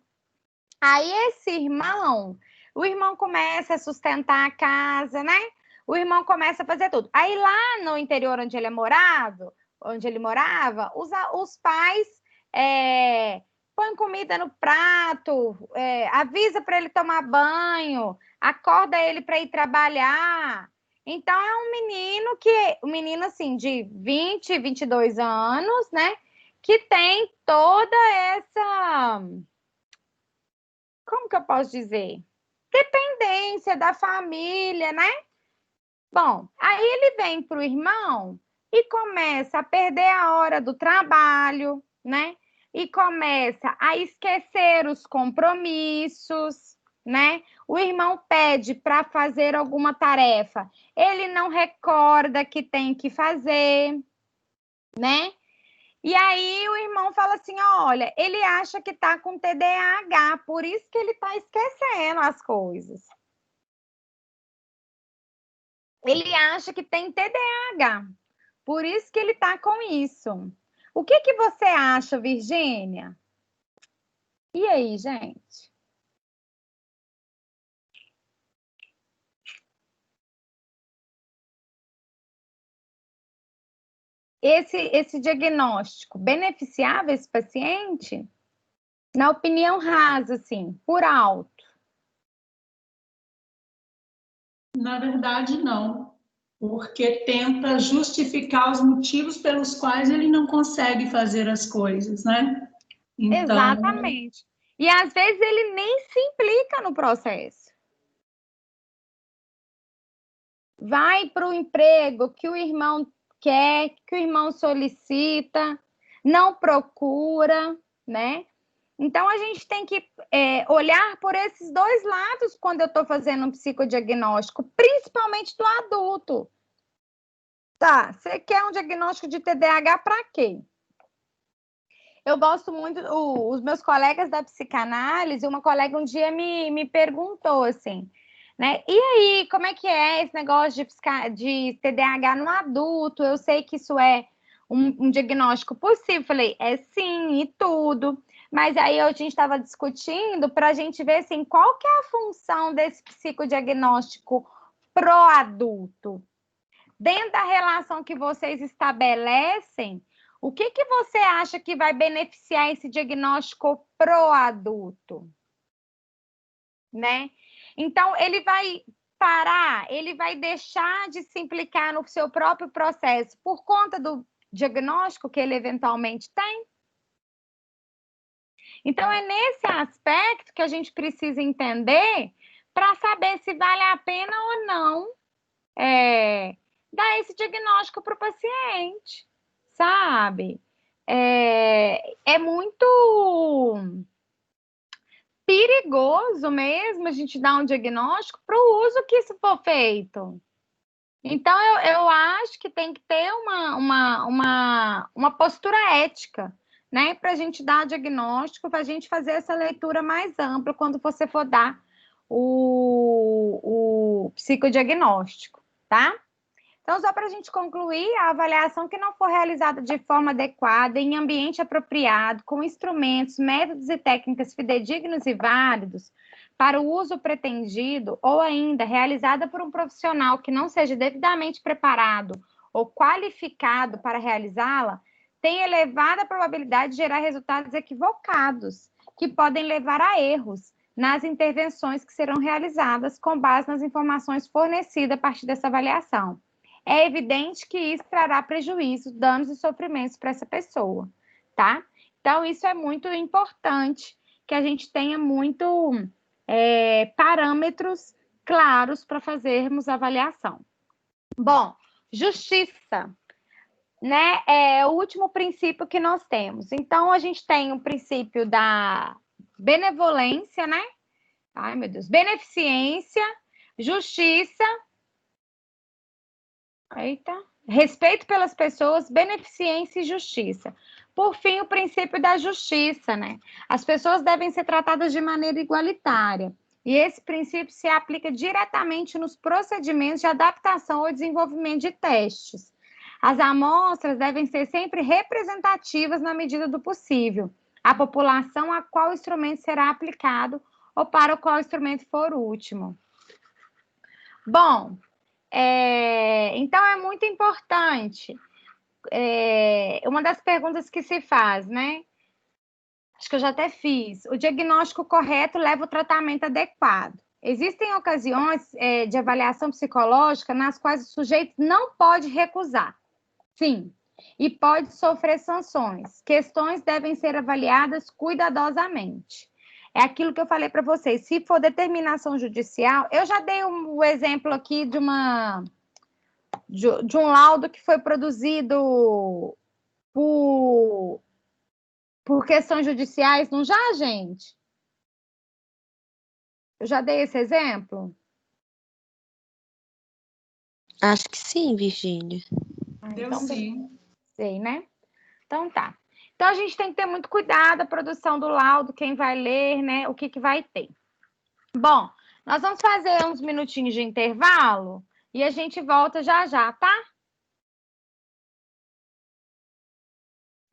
Aí esse irmão, o irmão começa a sustentar a casa, né? O irmão começa a fazer tudo. Aí lá no interior onde ele morava, os pais põem comida no prato, avisa para ele tomar banho, acorda ele para ir trabalhar. Então é um menino assim de 20, 22 anos, né? Que tem toda essa, como que eu posso dizer? Dependência da família, né? Bom, aí ele vem para o irmão e começa a perder a hora do trabalho, né? E começa a esquecer os compromissos, né? O irmão pede para fazer alguma tarefa, ele não recorda que tem que fazer, né? E aí o irmão fala assim, olha, ele acha que está com TDAH, por isso que ele está esquecendo as coisas. Ele acha que tem TDAH, por isso que ele está com isso. O que você acha, Virgínia? E aí, gente? Esse diagnóstico beneficiava esse paciente? Na opinião rasa, assim, por alto. Na verdade, não, porque tenta justificar os motivos pelos quais ele não consegue fazer as coisas, né? Então, exatamente. E às vezes ele nem se implica no processo. Vai para o emprego que o irmão quer, que o irmão solicita, não procura, né? Então, a gente tem que olhar por esses dois lados quando eu estou fazendo um psicodiagnóstico, principalmente do adulto. Tá, você quer um diagnóstico de TDAH para quê? Eu gosto muito, os meus colegas da psicanálise, uma colega um dia me perguntou assim, né? E aí, como é que é esse negócio de TDAH no adulto? Eu sei que isso é um diagnóstico possível. Falei, sim, e tudo. Mas aí a gente estava discutindo para a gente ver assim, qual que é a função desse psicodiagnóstico pro adulto? Dentro da relação que vocês estabelecem, o que você acha que vai beneficiar esse diagnóstico pro adulto? Né? Então, ele vai parar, ele vai deixar de se implicar no seu próprio processo por conta do diagnóstico que ele eventualmente tem? Então, é nesse aspecto que a gente precisa entender para saber se vale a pena ou não dar esse diagnóstico para o paciente, sabe? É muito perigoso mesmo a gente dar um diagnóstico para o uso que isso for feito. Então, eu acho que tem que ter uma postura ética né, para a gente dar diagnóstico, para a gente fazer essa leitura mais ampla quando você for dar o psicodiagnóstico, tá? Então, só para a gente concluir, a avaliação que não for realizada de forma adequada, em ambiente apropriado, com instrumentos, métodos e técnicas fidedignos e válidos para o uso pretendido, ou ainda realizada por um profissional que não seja devidamente preparado ou qualificado para realizá-la, tem elevada probabilidade de gerar resultados equivocados, que podem levar a erros nas intervenções que serão realizadas com base nas informações fornecidas a partir dessa avaliação. É evidente que isso trará prejuízo, danos e sofrimentos para essa pessoa, tá? Então, isso é muito importante, que a gente tenha muito parâmetros claros para fazermos a avaliação. Bom, justiça, né? É o último princípio que nós temos. Então, a gente tem o princípio da benevolência, né? Ai, meu Deus. Beneficência, justiça. Eita. Respeito pelas pessoas, beneficência e justiça. Por fim, o princípio da justiça, né? As pessoas devem ser tratadas de maneira igualitária. E esse princípio se aplica diretamente nos procedimentos de adaptação ou desenvolvimento de testes. As amostras devem ser sempre representativas na medida do possível. A população a qual o instrumento será aplicado ou para o qual o instrumento for útil. Bom, então é muito importante. Uma das perguntas que se faz, né? Acho que eu já até fiz. O diagnóstico correto leva o tratamento adequado. Existem ocasiões de avaliação psicológica nas quais o sujeito não pode recusar. Sim, e pode sofrer sanções. Questões devem ser avaliadas cuidadosamente. É aquilo que eu falei para vocês. Se for determinação judicial, eu já dei o exemplo aqui de um laudo que foi produzido por questões judiciais, não já, gente? Eu já dei esse exemplo? Acho que sim, Virgínia. Deu Então, sim. sei, né? Então tá. Então a gente tem que ter muito cuidado, a produção do laudo, quem vai ler, né? O que vai ter. Bom, nós vamos fazer uns minutinhos de intervalo e a gente volta já já, tá?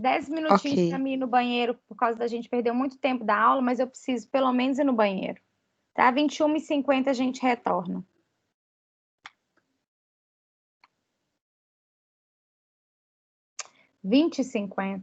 10 minutinhos Ok. para mim ir no banheiro, por causa da gente perdeu muito tempo da aula, mas eu preciso pelo menos ir no banheiro. Tá? 21h50 a gente retorna. 20h50.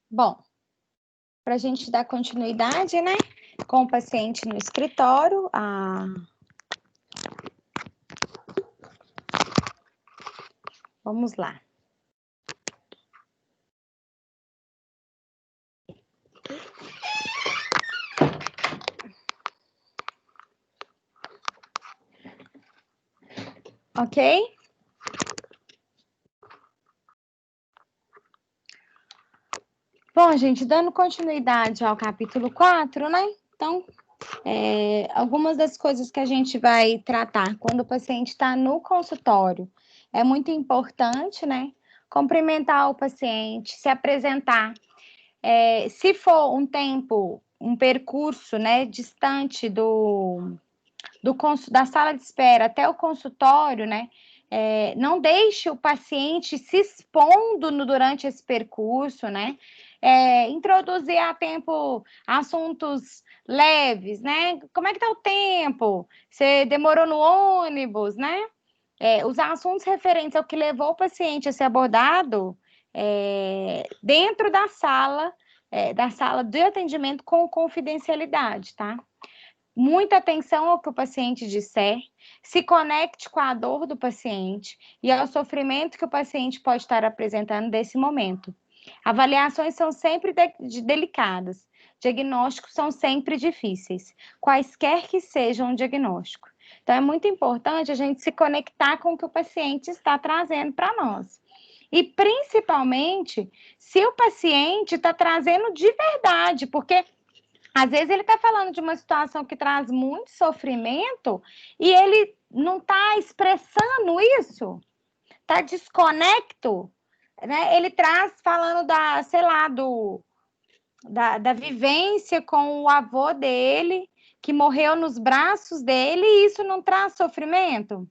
Bom, para a gente dar continuidade, né, com o paciente no escritório, vamos lá. Ok? Bom, gente, dando continuidade ao capítulo 4, né? Então, algumas das coisas que a gente vai tratar quando o paciente está no consultório é muito importante, né? Cumprimentar o paciente, se apresentar. Se for um percurso, né, distante da sala de espera até o consultório, né? Não deixe o paciente se expondo durante esse percurso, né? Introduzir a tempo assuntos leves, né? Como é que tá o tempo? Você demorou no ônibus, né? Usar assuntos referentes ao que levou o paciente a ser abordado dentro da sala de atendimento com confidencialidade, tá? Muita atenção ao que o paciente disser, se conecte com a dor do paciente e ao sofrimento que o paciente pode estar apresentando nesse momento. Avaliações são sempre delicadas, diagnósticos são sempre difíceis, quaisquer que sejam o diagnóstico. Então, é muito importante a gente se conectar com o que o paciente está trazendo para nós. E, principalmente, se o paciente está trazendo de verdade, porque às vezes ele está falando de uma situação que traz muito sofrimento e ele não está expressando isso, está desconecto, né? Ele traz falando da vivência com o avô dele, que morreu nos braços dele, e isso não traz sofrimento.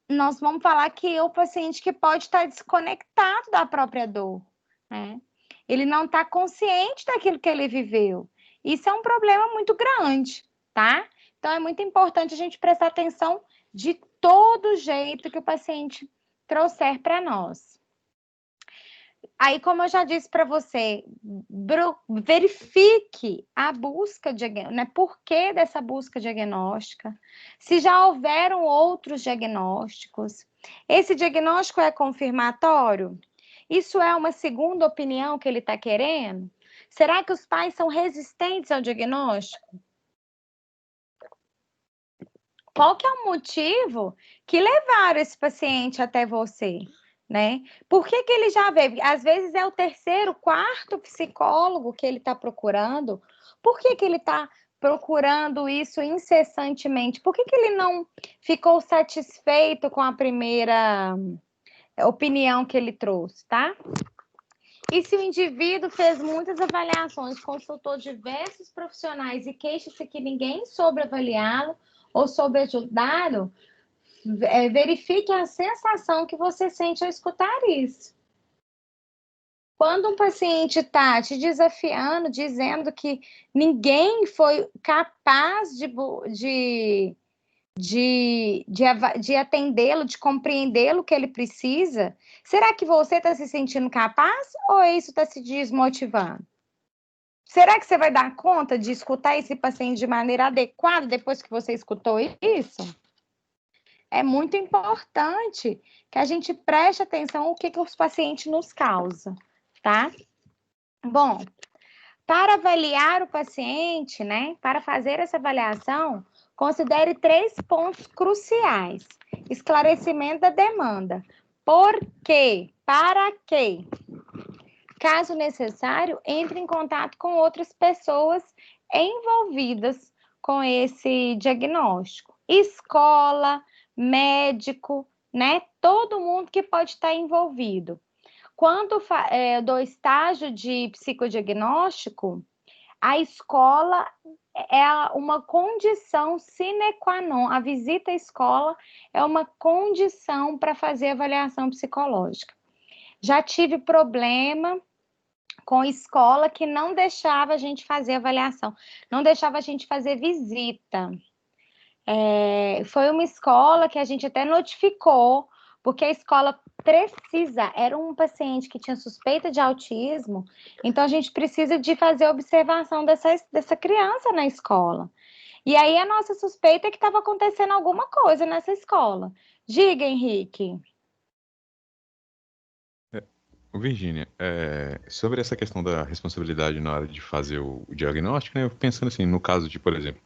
Nós vamos falar que é o paciente que pode estar desconectado da própria dor, né? Ele não está consciente daquilo que ele viveu. Isso é um problema muito grande, tá? Então, é muito importante a gente prestar atenção de todo jeito que o paciente trouxer para nós. Aí, como eu já disse para você, verifique a busca, né? Por que dessa busca diagnóstica? Se já houveram outros diagnósticos. Esse diagnóstico é confirmatório? Isso é uma segunda opinião que ele está querendo? Será que os pais são resistentes ao diagnóstico? Qual que é o motivo que levaram esse paciente até você, né? Por que ele já veio? Às vezes é o terceiro, quarto psicólogo que ele está procurando. Por que ele está procurando isso incessantemente? Por que ele não ficou satisfeito com a primeira opinião que ele trouxe, tá? E se o indivíduo fez muitas avaliações, consultou diversos profissionais e queixa-se que ninguém soube avaliá-lo ou soube ajudá-lo, verifique a sensação que você sente ao escutar isso. Quando um paciente está te desafiando, dizendo que ninguém foi capaz de atendê-lo, de compreendê-lo, o que ele precisa, será que você está se sentindo capaz ou isso está se desmotivando? Será que você vai dar conta de escutar esse paciente de maneira adequada depois que você escutou isso? É muito importante que a gente preste atenção no que os pacientes nos causam, tá? Bom, para avaliar o paciente, né? Para fazer essa avaliação, considere 3 pontos cruciais. Esclarecimento da demanda. Por quê? Para quê? Caso necessário, entre em contato com outras pessoas envolvidas com esse diagnóstico. Escola, médico, né? Todo mundo que pode estar envolvido. Quando do estágio de psicodiagnóstico, a escola é uma condição sine qua non. A visita à escola é uma condição para fazer avaliação psicológica. Já tive problema com escola que não deixava a gente fazer avaliação, não deixava a gente fazer visita. Foi uma escola que a gente até notificou, porque a escola precisa, era um paciente que tinha suspeita de autismo, então a gente precisa de fazer observação dessa criança na escola. E aí a nossa suspeita é que estava acontecendo alguma coisa nessa escola. Diga, Henrique. Virgínia, sobre essa questão da responsabilidade na hora de fazer o diagnóstico, né, eu pensando assim, no caso de, por exemplo,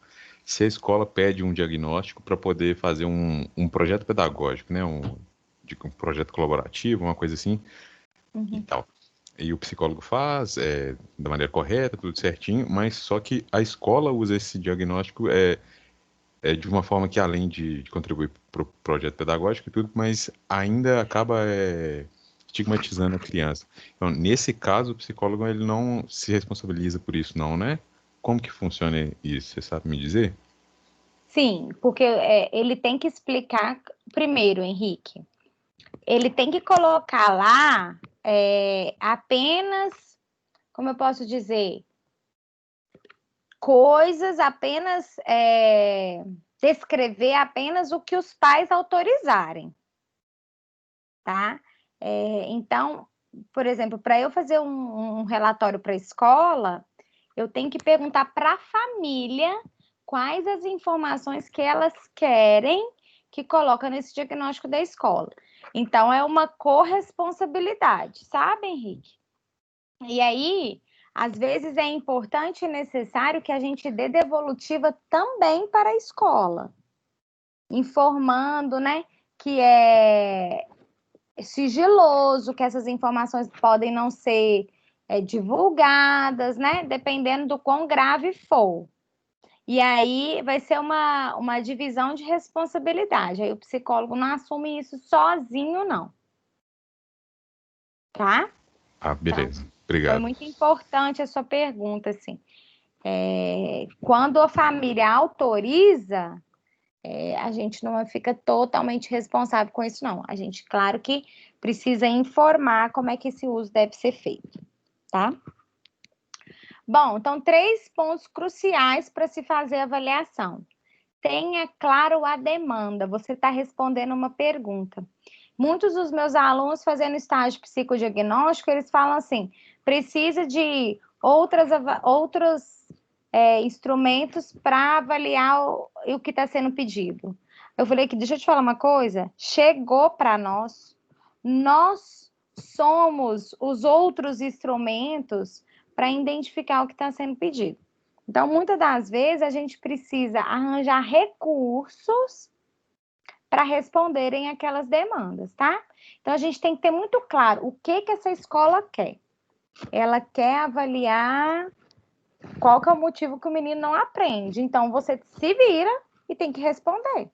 se a escola pede um diagnóstico para poder fazer um projeto pedagógico, né, um projeto colaborativo, uma coisa assim, e tal. E o psicólogo faz da maneira correta, tudo certinho, mas só que a escola usa esse diagnóstico de uma forma que, além de contribuir para o projeto pedagógico e tudo, mas ainda acaba estigmatizando a criança. Então, nesse caso, o psicólogo ele não se responsabiliza por isso, não, né? Como que funciona isso? Você sabe me dizer? Sim, porque ele tem que explicar primeiro, Henrique. Ele tem que colocar lá apenas, como eu posso dizer, coisas, apenas descrever apenas o que os pais autorizarem, tá? Então, por exemplo, para eu fazer um relatório para a escola, eu tenho que perguntar para a família quais as informações que elas querem que coloca nesse diagnóstico da escola. Então, é uma corresponsabilidade, sabe, Henrique? E aí, às vezes é importante e necessário que a gente dê devolutiva também para a escola, informando, né, que é sigiloso, que essas informações podem não ser divulgadas, né, dependendo do quão grave for. E aí vai ser uma divisão de responsabilidade. Aí o psicólogo não assume isso sozinho, não. Tá? Ah, beleza. Então, Obrigado. foi muito importante a sua pergunta, assim. Quando a família autoriza, a gente não fica totalmente responsável com isso, não. A gente, claro que precisa informar como é que esse uso deve ser feito, tá? Bom, então, 3 pontos cruciais para se fazer a avaliação. Tenha claro a demanda. Você está respondendo uma pergunta. Muitos dos meus alunos fazendo estágio psicodiagnóstico, eles falam assim, precisa de outros instrumentos para avaliar o que está sendo pedido. Eu falei que, deixa eu te falar uma coisa, chegou para nós somos os outros instrumentos para identificar o que está sendo pedido. Então, muitas das vezes, a gente precisa arranjar recursos para responderem aquelas demandas, tá? Então, a gente tem que ter muito claro o que essa escola quer. Ela quer avaliar qual que é o motivo que o menino não aprende. Então, você se vira e tem que responder.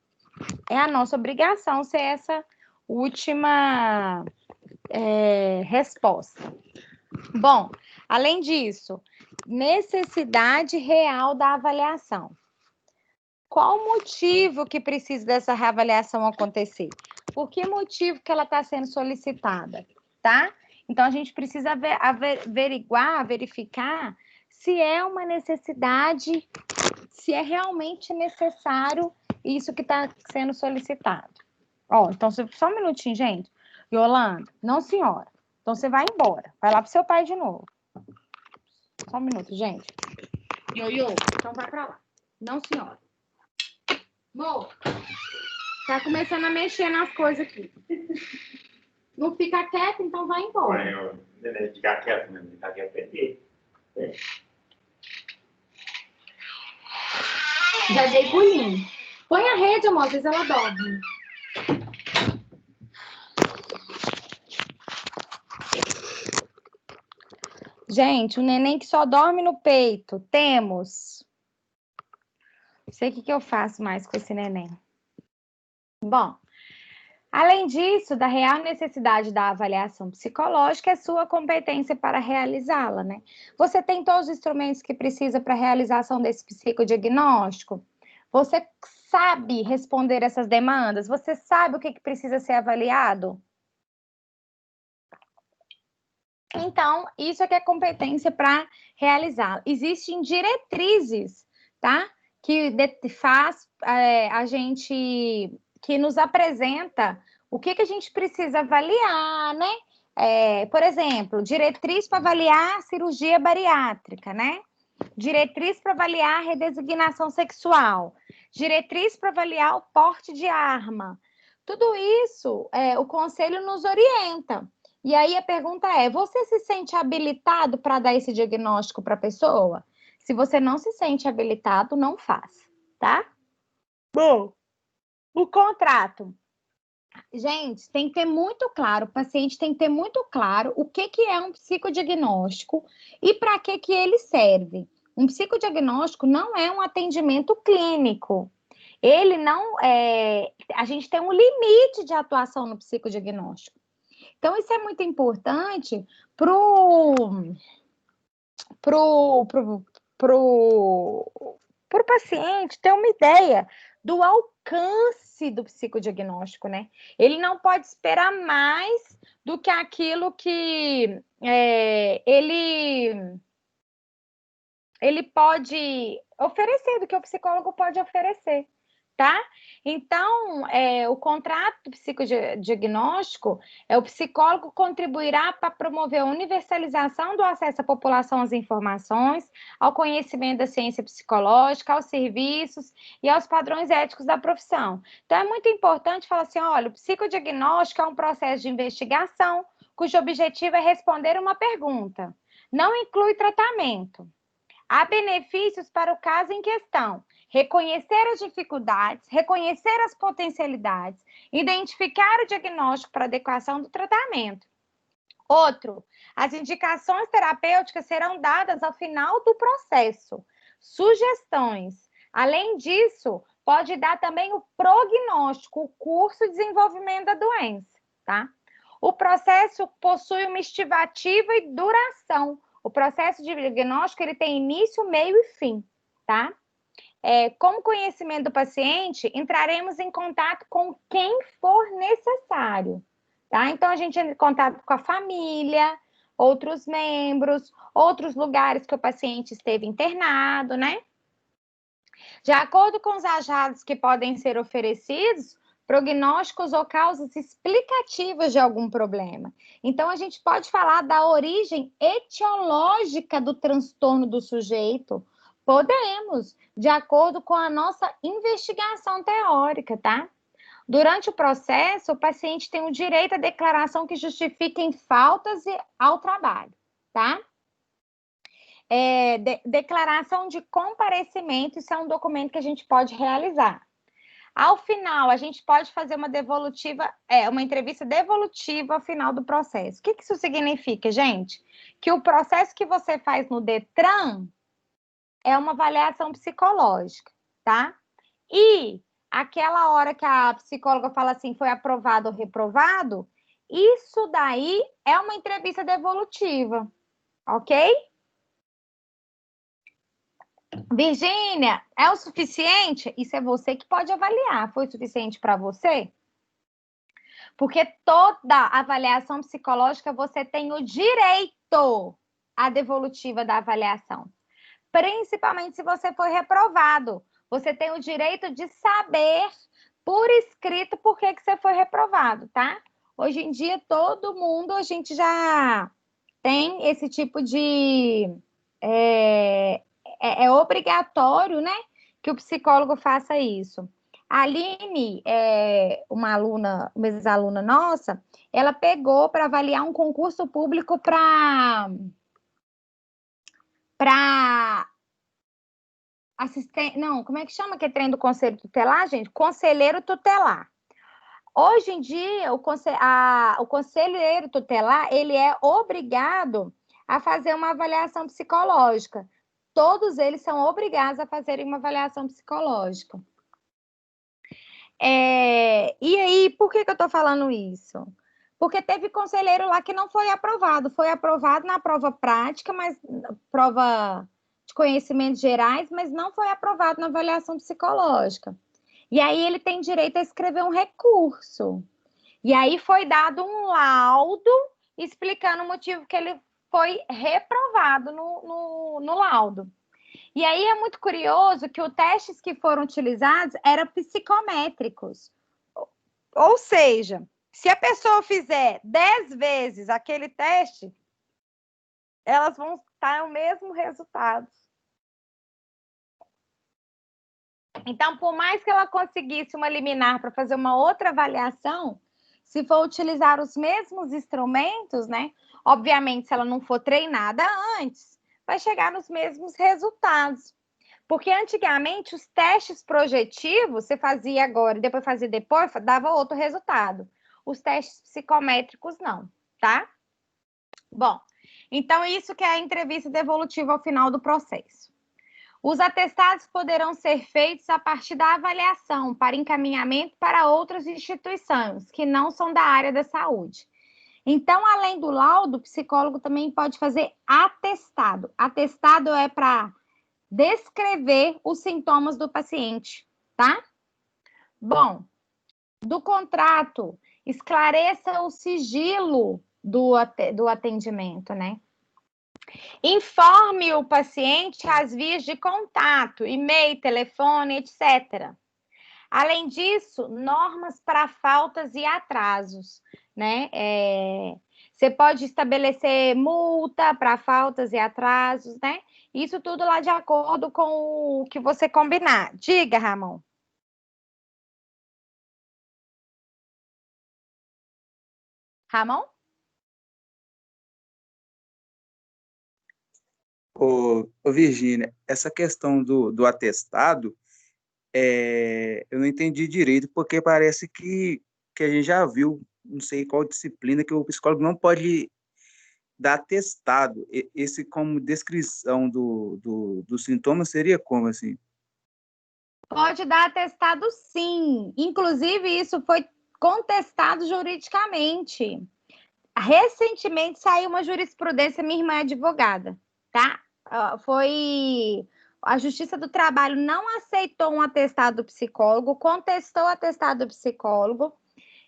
É a nossa obrigação ser essa última resposta. Bom, além disso, necessidade real da avaliação. Qual o motivo que precisa dessa reavaliação acontecer? Por que motivo que ela está sendo solicitada, tá? Então, a gente precisa verificar se é uma necessidade, se é realmente necessário isso que está sendo solicitado. Então, só um minutinho, gente. Yolanda, não, senhora. Então, você vai embora. Vai lá pro seu pai de novo. Só um minuto, gente. Ioiô, então vai pra lá. Não, senhora. Amor, tá começando a mexer nas coisas aqui. Não fica quieto, então vai embora. Ficar quieto mesmo, ficar quieto aqui. Já dei pulinho. Põe a rede, amor, às vezes ela dorme. Gente, o neném que só dorme no peito. Temos. Não sei o que eu faço mais com esse neném. Bom, além disso, da real necessidade da avaliação psicológica, é sua competência para realizá-la, né? Você tem todos os instrumentos que precisa para a realização desse psicodiagnóstico? Você sabe responder essas demandas? Você sabe o que precisa ser avaliado? Então, isso é que é competência para realizar. Existem diretrizes, tá? Que faz a gente, que nos apresenta O que a gente precisa avaliar, né? Por exemplo, diretriz para avaliar cirurgia bariátrica, né? Diretriz para avaliar redesignação sexual, diretriz para avaliar o porte de arma. Tudo isso, o conselho nos orienta. E aí a pergunta é, você se sente habilitado para dar esse diagnóstico para a pessoa? Se você não se sente habilitado, não faça, tá? Bom, o contrato. Gente, tem que ter muito claro, o paciente tem que ter muito claro o que é um psicodiagnóstico e para que ele serve. Um psicodiagnóstico não é um atendimento clínico. Ele não é... A gente tem um limite de atuação no psicodiagnóstico. Então, isso é muito importante pro paciente ter uma ideia do alcance do psicodiagnóstico, né? Ele não pode esperar mais do que aquilo que ele pode oferecer, do que o psicólogo pode oferecer, tá? Então, o contrato psicodiagnóstico, o psicólogo contribuirá para promover a universalização do acesso à população às informações, ao conhecimento da ciência psicológica, aos serviços e aos padrões éticos da profissão. Então, é muito importante falar assim, olha, o psicodiagnóstico é um processo de investigação cujo objetivo é responder uma pergunta. Não inclui tratamento. Há benefícios para o caso em questão. Reconhecer as dificuldades, reconhecer as potencialidades, identificar o diagnóstico para adequação do tratamento. Outro, as indicações terapêuticas serão dadas ao final do processo. Sugestões. Além disso, pode dar também o prognóstico, o curso de desenvolvimento da doença, tá? O processo possui uma estimativa e duração. O processo de diagnóstico, ele tem início, meio e fim, tá? Com o conhecimento do paciente, entraremos em contato com quem for necessário, tá? Então, a gente entra em contato com a família, outros membros, outros lugares que o paciente esteve internado, né? De acordo com os achados que podem ser oferecidos, prognósticos ou causas explicativas de algum problema. Então, a gente pode falar da origem etiológica do transtorno do sujeito. Podemos, de acordo com a nossa investigação teórica, tá? Durante o processo, o paciente tem o direito à declaração que justifiquem faltas ao trabalho, tá? Declaração de comparecimento, isso é um documento que a gente pode realizar. Ao final, a gente pode fazer uma entrevista devolutiva ao final do processo. O que isso significa, gente? Que o processo que você faz no Detran é uma avaliação psicológica, tá? E aquela hora que a psicóloga fala assim, foi aprovado ou reprovado, isso daí é uma entrevista devolutiva, ok? Virgínia, é o suficiente? Isso é você que pode avaliar. Foi suficiente para você? Porque toda avaliação psicológica você tem o direito à devolutiva da avaliação. Principalmente se você foi reprovado. Você tem o direito de saber por escrito por que você foi reprovado, tá? Hoje em dia, todo mundo, a gente já tem esse tipo de... É obrigatório, né, que o psicólogo faça isso. A Aline, uma ex-aluna nossa, ela pegou para avaliar um concurso público para assistente... Não, como é que chama que é trem do conselho tutelar, gente? Conselheiro tutelar. Hoje em dia, o conselheiro tutelar, ele é obrigado a fazer uma avaliação psicológica. Todos eles são obrigados a fazerem uma avaliação psicológica. E aí, por que eu estou falando isso? Porque teve conselheiro lá que não foi aprovado. Foi aprovado na prova prática, mas prova de conhecimentos gerais, mas não foi aprovado na avaliação psicológica. E aí ele tem direito a escrever um recurso. E aí foi dado um laudo explicando o motivo que ele foi reprovado no laudo. E aí é muito curioso que os testes que foram utilizados eram psicométricos. Ou seja, Se a pessoa fizer 10 vezes aquele teste, elas vão estar no mesmo resultado. Então, por mais que ela conseguisse uma liminar para fazer uma outra avaliação, se for utilizar os mesmos instrumentos, né? Obviamente, se ela não for treinada antes, vai chegar nos mesmos resultados. Porque antigamente os testes projetivos, você fazia agora e depois fazia depois, dava outro resultado. Os testes psicométricos não, tá? Bom, então isso que é a entrevista devolutiva ao final do processo. Os atestados poderão ser feitos a partir da avaliação para encaminhamento para outras instituições que não são da área da saúde. Então, além do laudo, o psicólogo também pode fazer atestado. Atestado é para descrever os sintomas do paciente, tá? Bom, do contrato, esclareça o sigilo do atendimento, né? Informe o paciente as vias de contato, e-mail, telefone, etc. Além disso, normas para faltas e atrasos, né? Você pode estabelecer multa para faltas e atrasos, né? Isso tudo lá de acordo com o que você combinar. Diga, Ramon. Ramon? Ô, Virgínia, essa questão do atestado, eu não entendi direito, porque parece que a gente já viu, não sei qual disciplina, que o psicólogo não pode dar atestado. Esse, como descrição do sintoma, seria como, assim? Pode dar atestado, sim. Inclusive, isso foi contestado juridicamente. Recentemente saiu uma jurisprudência, minha irmã é advogada, tá? A Justiça do Trabalho não aceitou um atestado do psicólogo, contestou o atestado do psicólogo,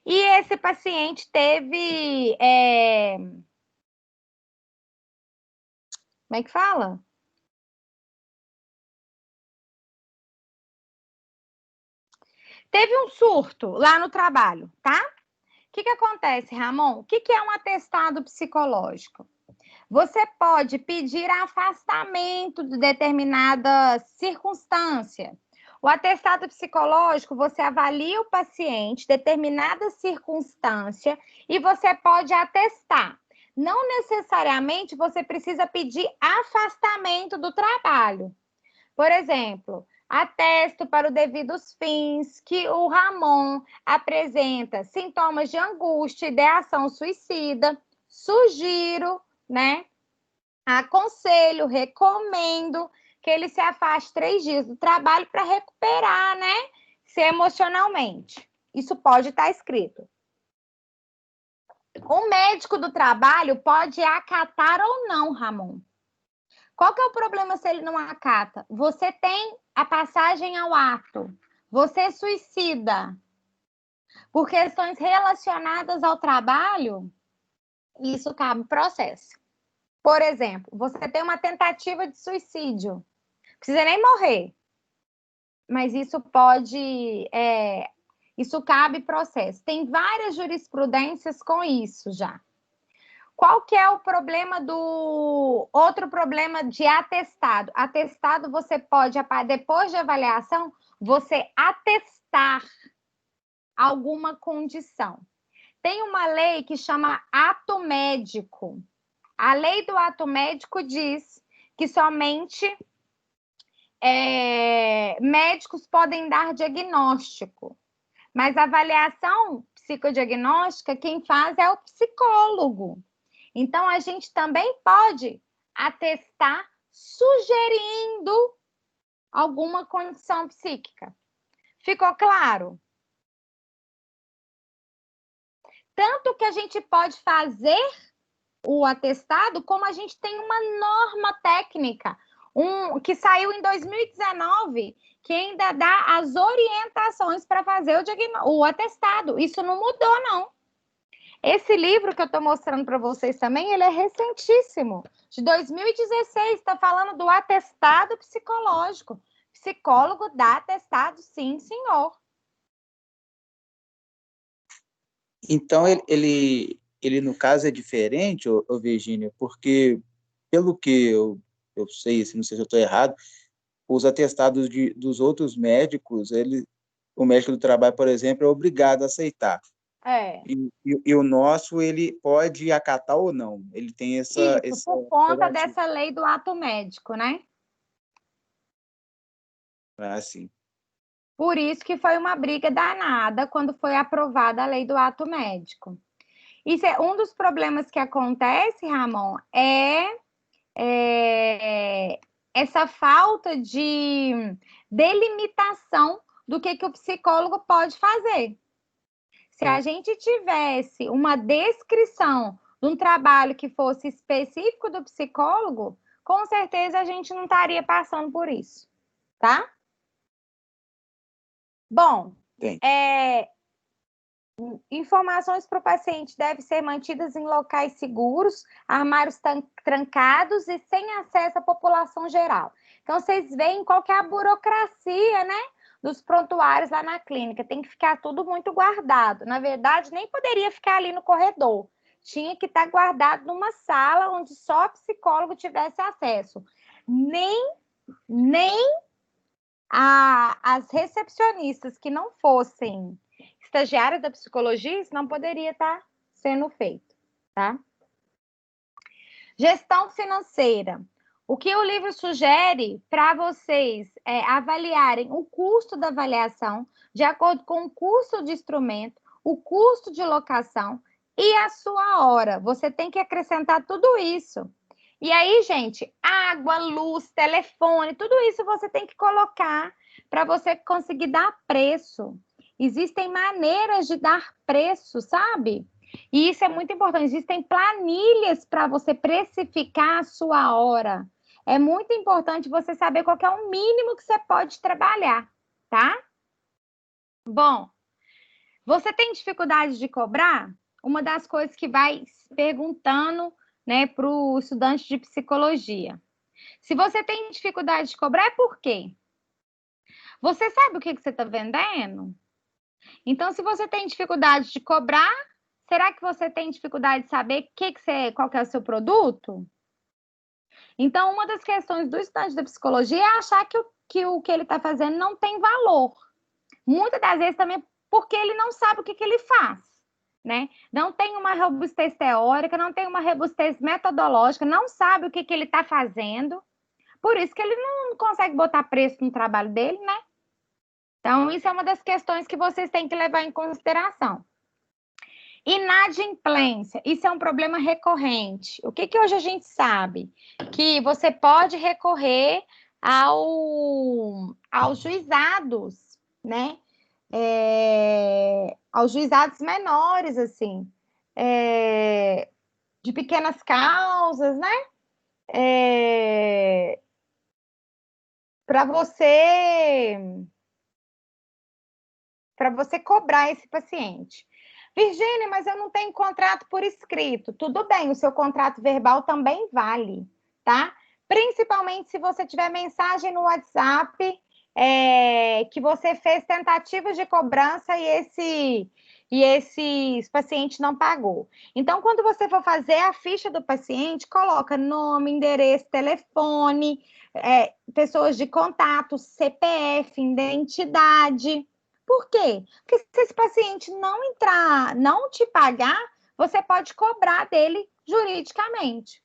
e esse paciente teve... Como é que fala? Teve um surto lá no trabalho, tá? O que acontece, Ramon? O que é um atestado psicológico? Você pode pedir afastamento de determinada circunstância. O atestado psicológico, você avalia o paciente, determinada circunstância, e você pode atestar. Não necessariamente você precisa pedir afastamento do trabalho. Por exemplo, atesto para os devidos fins que o Ramon apresenta sintomas de angústia, ideação suicida. Sugiro, né? Aconselho, recomendo que ele se afaste 3 dias do trabalho para recuperar, né? Se emocionalmente. Isso pode estar escrito. O médico do trabalho pode acatar ou não, Ramon. Qual que é o problema se ele não acata? Você tem a passagem ao ato. Você suicida. Por questões relacionadas ao trabalho, isso cabe processo. Por exemplo, você tem uma tentativa de suicídio. Não precisa nem morrer. Mas isso pode... isso cabe processo. Tem várias jurisprudências com isso já. Qual que é o problema outro problema de atestado? Atestado você pode, depois de avaliação, você atestar alguma condição. Tem uma lei que chama ato médico. A lei do ato médico diz que somente médicos podem dar diagnóstico. Mas a avaliação psicodiagnóstica, quem faz é o psicólogo. Então, a gente também pode atestar sugerindo alguma condição psíquica. Ficou claro? Tanto que a gente pode fazer o atestado, como a gente tem uma norma técnica, que saiu em 2019, que ainda dá as orientações para fazer o atestado. Isso não mudou, não. Esse livro que eu estou mostrando para vocês também, ele é recentíssimo, de 2016, está falando do atestado psicológico. Psicólogo dá atestado, sim, senhor. Então, ele no caso, é diferente, ô Virgínia, porque, pelo que eu sei, assim, não sei se eu estou errado, os atestados dos outros médicos, o médico do trabalho, por exemplo, é obrigado a aceitar. É. E o nosso, ele pode acatar ou não. Ele tem essa... Isso, por conta dessa lei do ato médico, né? Ah, sim. Por isso que foi uma briga danada quando foi aprovada a lei do ato médico. Isso é um dos problemas que acontece, Ramon, essa falta de delimitação do que o psicólogo pode fazer. Se a gente tivesse uma descrição de um trabalho que fosse específico do psicólogo, com certeza a gente não estaria passando por isso, tá? Bom, informações para o paciente devem ser mantidas em locais seguros, armários trancados e sem acesso à população geral. Então, vocês veem qual que é a burocracia, né, dos prontuários lá na clínica. Tem que ficar tudo muito guardado. Na verdade, nem poderia ficar ali no corredor. Tinha que estar guardado numa sala onde só o psicólogo tivesse acesso. Nem as recepcionistas que não fossem estagiárias da psicologia, isso não poderia estar sendo feito, tá? Gestão financeira. O que o livro sugere para vocês é avaliarem o custo da avaliação de acordo com o custo de instrumento, o custo de locação e a sua hora. Você tem que acrescentar tudo isso. E aí, gente, água, luz, telefone, tudo isso você tem que colocar para você conseguir dar preço. Existem maneiras de dar preço, sabe? E isso é muito importante. Existem planilhas para você precificar a sua hora. É muito importante você saber qual que é o mínimo que você pode trabalhar, tá? Bom, você tem dificuldade de cobrar? Uma das coisas que vai perguntando, né, para o estudante de psicologia. Se você tem dificuldade de cobrar, é por quê? Você sabe o que você está vendendo? Então, se você tem dificuldade de cobrar, será que você tem dificuldade de saber qual que é o seu produto? Então, uma das questões do estudante da psicologia é achar que o que ele está fazendo não tem valor. Muitas das vezes também porque ele não sabe o que ele faz, né? Não tem uma robustez teórica, não tem uma robustez metodológica, não sabe o que ele está fazendo. Por isso que ele não consegue botar preço no trabalho dele, né? Então, isso é uma das questões que vocês têm que levar em consideração. Inadimplência, isso é um problema recorrente. O que hoje a gente sabe? Que você pode recorrer aos juizados, né? Aos juizados menores, assim, de pequenas causas, né? Para você cobrar esse paciente. Virgínia, mas eu não tenho contrato por escrito. Tudo bem, o seu contrato verbal também vale, tá? Principalmente se você tiver mensagem no WhatsApp que você fez tentativas de cobrança e esse paciente não pagou. Então, quando você for fazer a ficha do paciente, coloca nome, endereço, telefone, pessoas de contato, CPF, identidade. Por quê? Porque se esse paciente não te pagar, você pode cobrar dele juridicamente.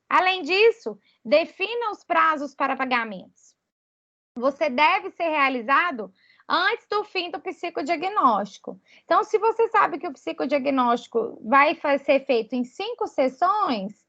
Além disso, defina os prazos para pagamentos. Você deve ser realizado antes do fim do psicodiagnóstico. Então, se você sabe que o psicodiagnóstico vai ser feito em 5 sessões,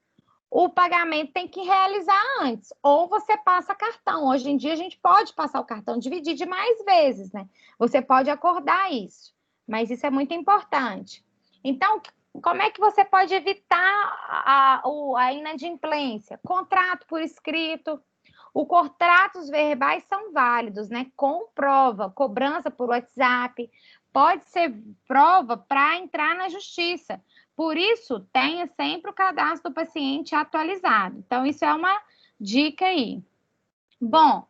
o pagamento tem que realizar antes, ou você passa cartão. Hoje em dia, a gente pode passar o cartão, dividir de mais vezes, né? Você pode acordar isso, mas isso é muito importante. Então, como é que você pode evitar a inadimplência? Contrato por escrito. Os contratos verbais são válidos, né? Com prova, cobrança por WhatsApp, pode ser prova para entrar na justiça. Por isso, tenha sempre o cadastro do paciente atualizado. Então, isso é uma dica aí. Bom,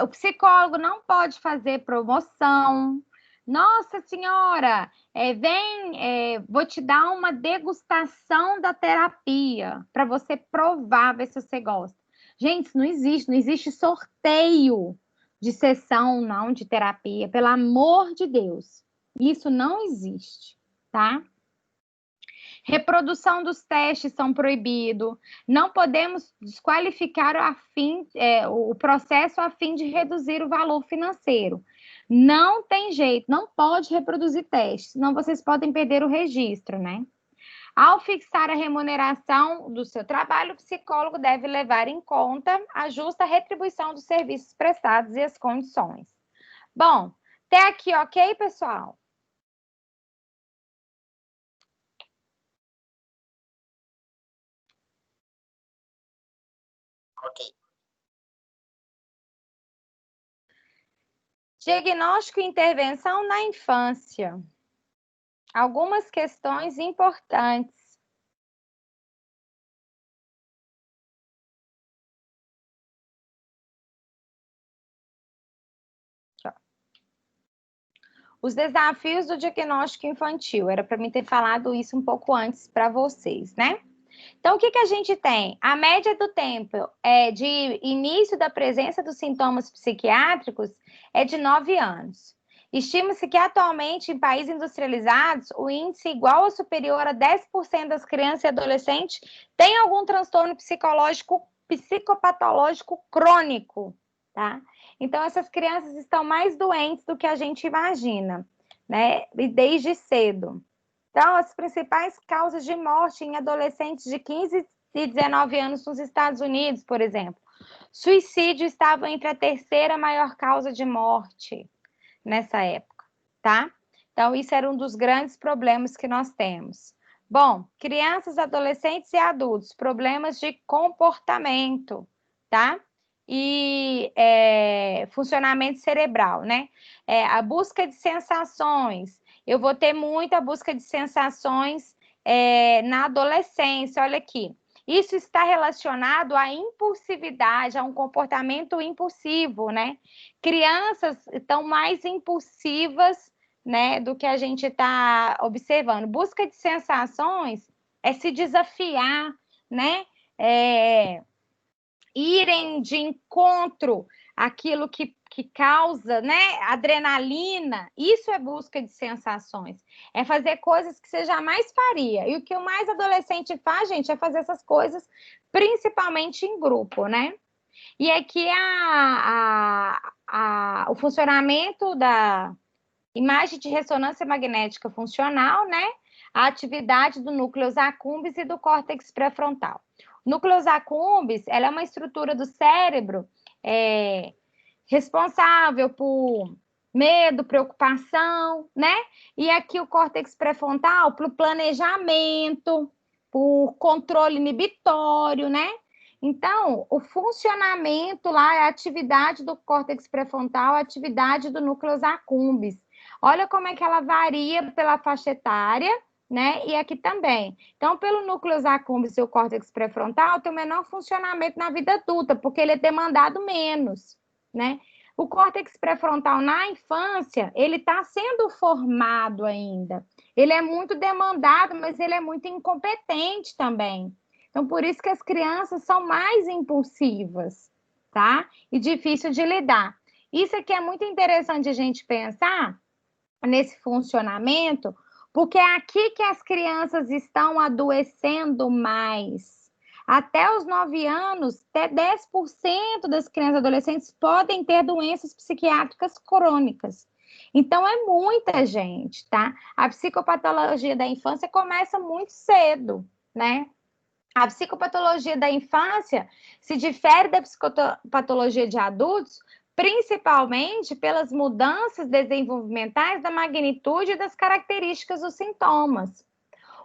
o psicólogo não pode fazer promoção, Nossa senhora, vou te dar uma degustação da terapia para você provar, ver se você gosta. Gente, isso não existe sorteio de sessão, não, de terapia, pelo amor de Deus. Isso não existe, tá? Reprodução dos testes são proibidos. Não podemos desqualificar o processo a fim de reduzir o valor financeiro. Não tem jeito, não pode reproduzir testes, senão vocês podem perder o registro, né? Ao fixar a remuneração do seu trabalho, o psicólogo deve levar em conta a justa retribuição dos serviços prestados e as condições. Bom, até aqui, ok, pessoal? Ok. Diagnóstico e intervenção na infância. Algumas questões importantes. Os desafios do diagnóstico infantil. Era para mim ter falado isso um pouco antes para vocês, né? Então, o que a gente tem? A média do tempo de início da presença dos sintomas psiquiátricos é de 9 anos. Estima-se que atualmente, em países industrializados, o índice igual ou superior a 10% das crianças e adolescentes tem algum transtorno psicopatológico crônico, tá? Então, essas crianças estão mais doentes do que a gente imagina, né? E desde cedo. Então, as principais causas de morte em adolescentes de 15 e 19 anos nos Estados Unidos, por exemplo. Suicídio estava entre a terceira maior causa de morte nessa época, tá? Então, isso era um dos grandes problemas que nós temos. Bom, crianças, adolescentes e adultos, problemas de comportamento, tá? E funcionamento cerebral, né? A busca de sensações. Eu vou ter muita busca de sensações na adolescência, olha aqui. Isso está relacionado à impulsividade, a um comportamento impulsivo, né? Crianças estão mais impulsivas, né, do que a gente está observando. Busca de sensações é se desafiar, né? Irem de encontro àquilo que causa, né, adrenalina. Isso é busca de sensações. É fazer coisas que você jamais faria. E o que o mais adolescente faz, gente, é fazer essas coisas principalmente em grupo, né? E aqui o funcionamento da imagem de ressonância magnética funcional, né? A atividade do núcleo accumbens e do córtex pré-frontal. O núcleo accumbens, ela é uma estrutura do cérebro responsável por medo, preocupação, né? E aqui o córtex pré-frontal para o planejamento, por controle inibitório, né? Então, o funcionamento lá é a atividade do córtex pré-frontal, a atividade do núcleo accumbens. Olha como é que ela varia pela faixa etária, né? E aqui também. Então, pelo núcleo accumbens e o córtex pré-frontal, tem o menor funcionamento na vida adulta, porque ele é demandado menos, né? O córtex pré-frontal na infância, ele está sendo formado ainda. Ele é muito demandado, mas ele é muito incompetente também. Então, por isso que as crianças são mais impulsivas, tá? E difícil de lidar. Isso aqui é muito interessante a gente pensar nesse funcionamento, porque é aqui que as crianças estão adoecendo mais. Até os 9 anos, até 10% das crianças e adolescentes podem ter doenças psiquiátricas crônicas. Então, é muita gente, tá? A psicopatologia da infância começa muito cedo, né? A psicopatologia da infância se difere da psicopatologia de adultos, principalmente pelas mudanças desenvolvimentais da magnitude e das características dos sintomas.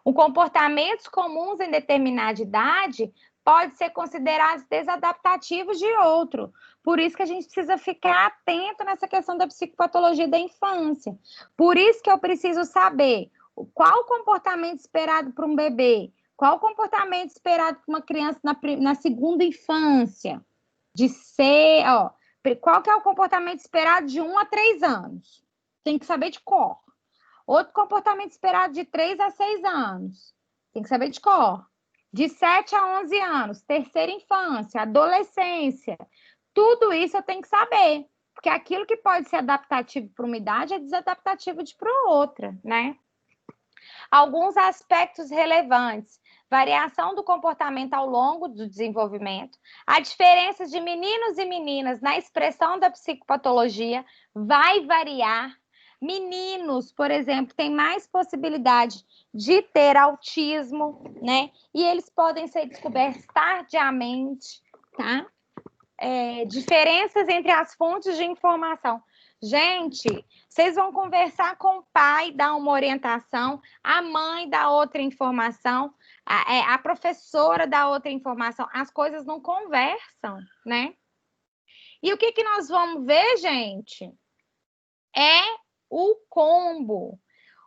Os comportamentos comuns em determinada idade podem ser considerados desadaptativos de outro. Por isso que a gente precisa ficar atento nessa questão da psicopatologia da infância. Por isso que eu preciso saber qual o comportamento esperado para um bebê, qual o comportamento esperado para uma criança na segunda infância, qual que é o comportamento esperado de 1 a 3 anos, tem que saber de cor. Outro comportamento esperado de 3 a 6 anos, tem que saber de cor. De 7 a 11 anos, terceira infância, adolescência, tudo isso eu tenho que saber. Porque aquilo que pode ser adaptativo para uma idade é desadaptativo para outra, né? Alguns aspectos relevantes. Variação do comportamento ao longo do desenvolvimento. A diferença de meninos e meninas na expressão da psicopatologia vai variar. Meninos, por exemplo, têm mais possibilidade de ter autismo, né? E eles podem ser descobertos tardiamente, tá? Diferenças entre as fontes de informação. Gente, vocês vão conversar com o pai, dar uma orientação, a mãe dá outra informação, a professora dá outra informação. As coisas não conversam, né? E o que nós vamos ver, gente? É o combo.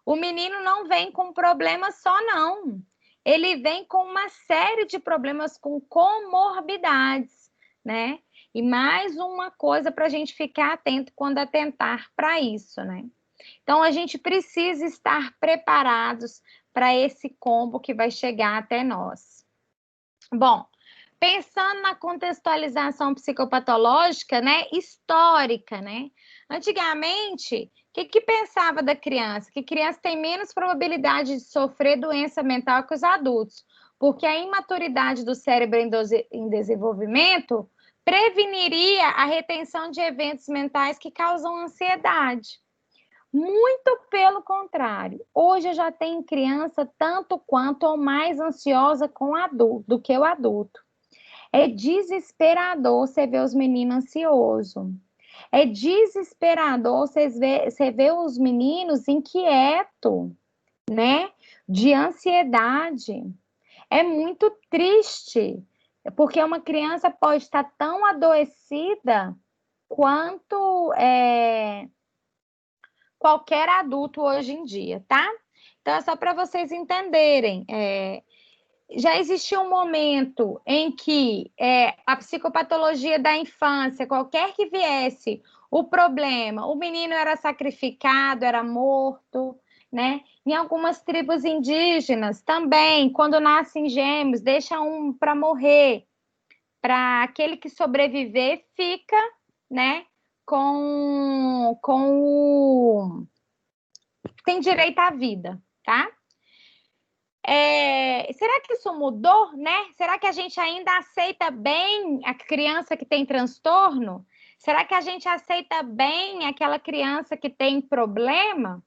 O menino não vem com problema só, não. Ele vem com uma série de problemas com comorbidades, né? E mais uma coisa para a gente ficar atento quando atentar para isso, né? Então, a gente precisa estar preparados para esse combo que vai chegar até nós. Bom, pensando na contextualização psicopatológica, né, histórica, né? Antigamente, o que pensava da criança? Que criança tem menos probabilidade de sofrer doença mental que os adultos, porque a imaturidade do cérebro em desenvolvimento preveniria a retenção de eventos mentais que causam ansiedade. Muito pelo contrário, hoje eu já tenho criança tanto quanto ou mais ansiosa com adulto, do que o adulto. É desesperador você ver os meninos ansiosos. É desesperador você ver os meninos inquietos, né? De ansiedade. É muito triste, porque uma criança pode estar tão adoecida quanto qualquer adulto hoje em dia, tá? Então, é só para vocês entenderem. Já existia um momento em que a psicopatologia da infância, qualquer que viesse o problema, o menino era sacrificado, era morto, né? Em algumas tribos indígenas também, quando nascem gêmeos, deixa um para morrer, para aquele que sobreviver fica, né? Tem direito à vida, tá? Será que isso mudou, né? Será que a gente ainda aceita bem a criança que tem transtorno? Será que a gente aceita bem aquela criança que tem problema?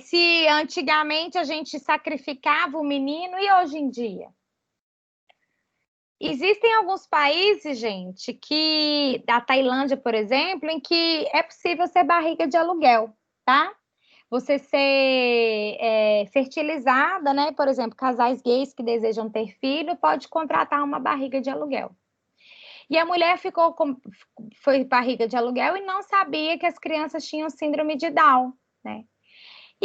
Se antigamente a gente sacrificava o menino e hoje em dia? Existem alguns países, gente, da Tailândia, por exemplo, em que é possível ser barriga de aluguel, tá? Você ser fertilizada, né? Por exemplo, casais gays que desejam ter filho, pode contratar uma barriga de aluguel. E a mulher foi barriga de aluguel e não sabia que as crianças tinham síndrome de Down, né?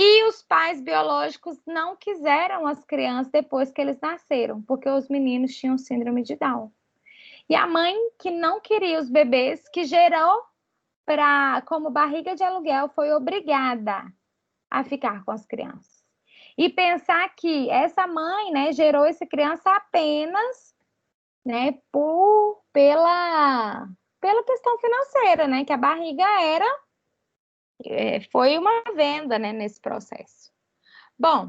E os pais biológicos não quiseram as crianças depois que eles nasceram, porque os meninos tinham síndrome de Down. E a mãe que não queria os bebês, que gerou como barriga de aluguel, foi obrigada a ficar com as crianças. E pensar que essa mãe, né, gerou essa criança apenas, né, pela questão financeira, né, que a barriga foi uma venda, né, nesse processo. Bom,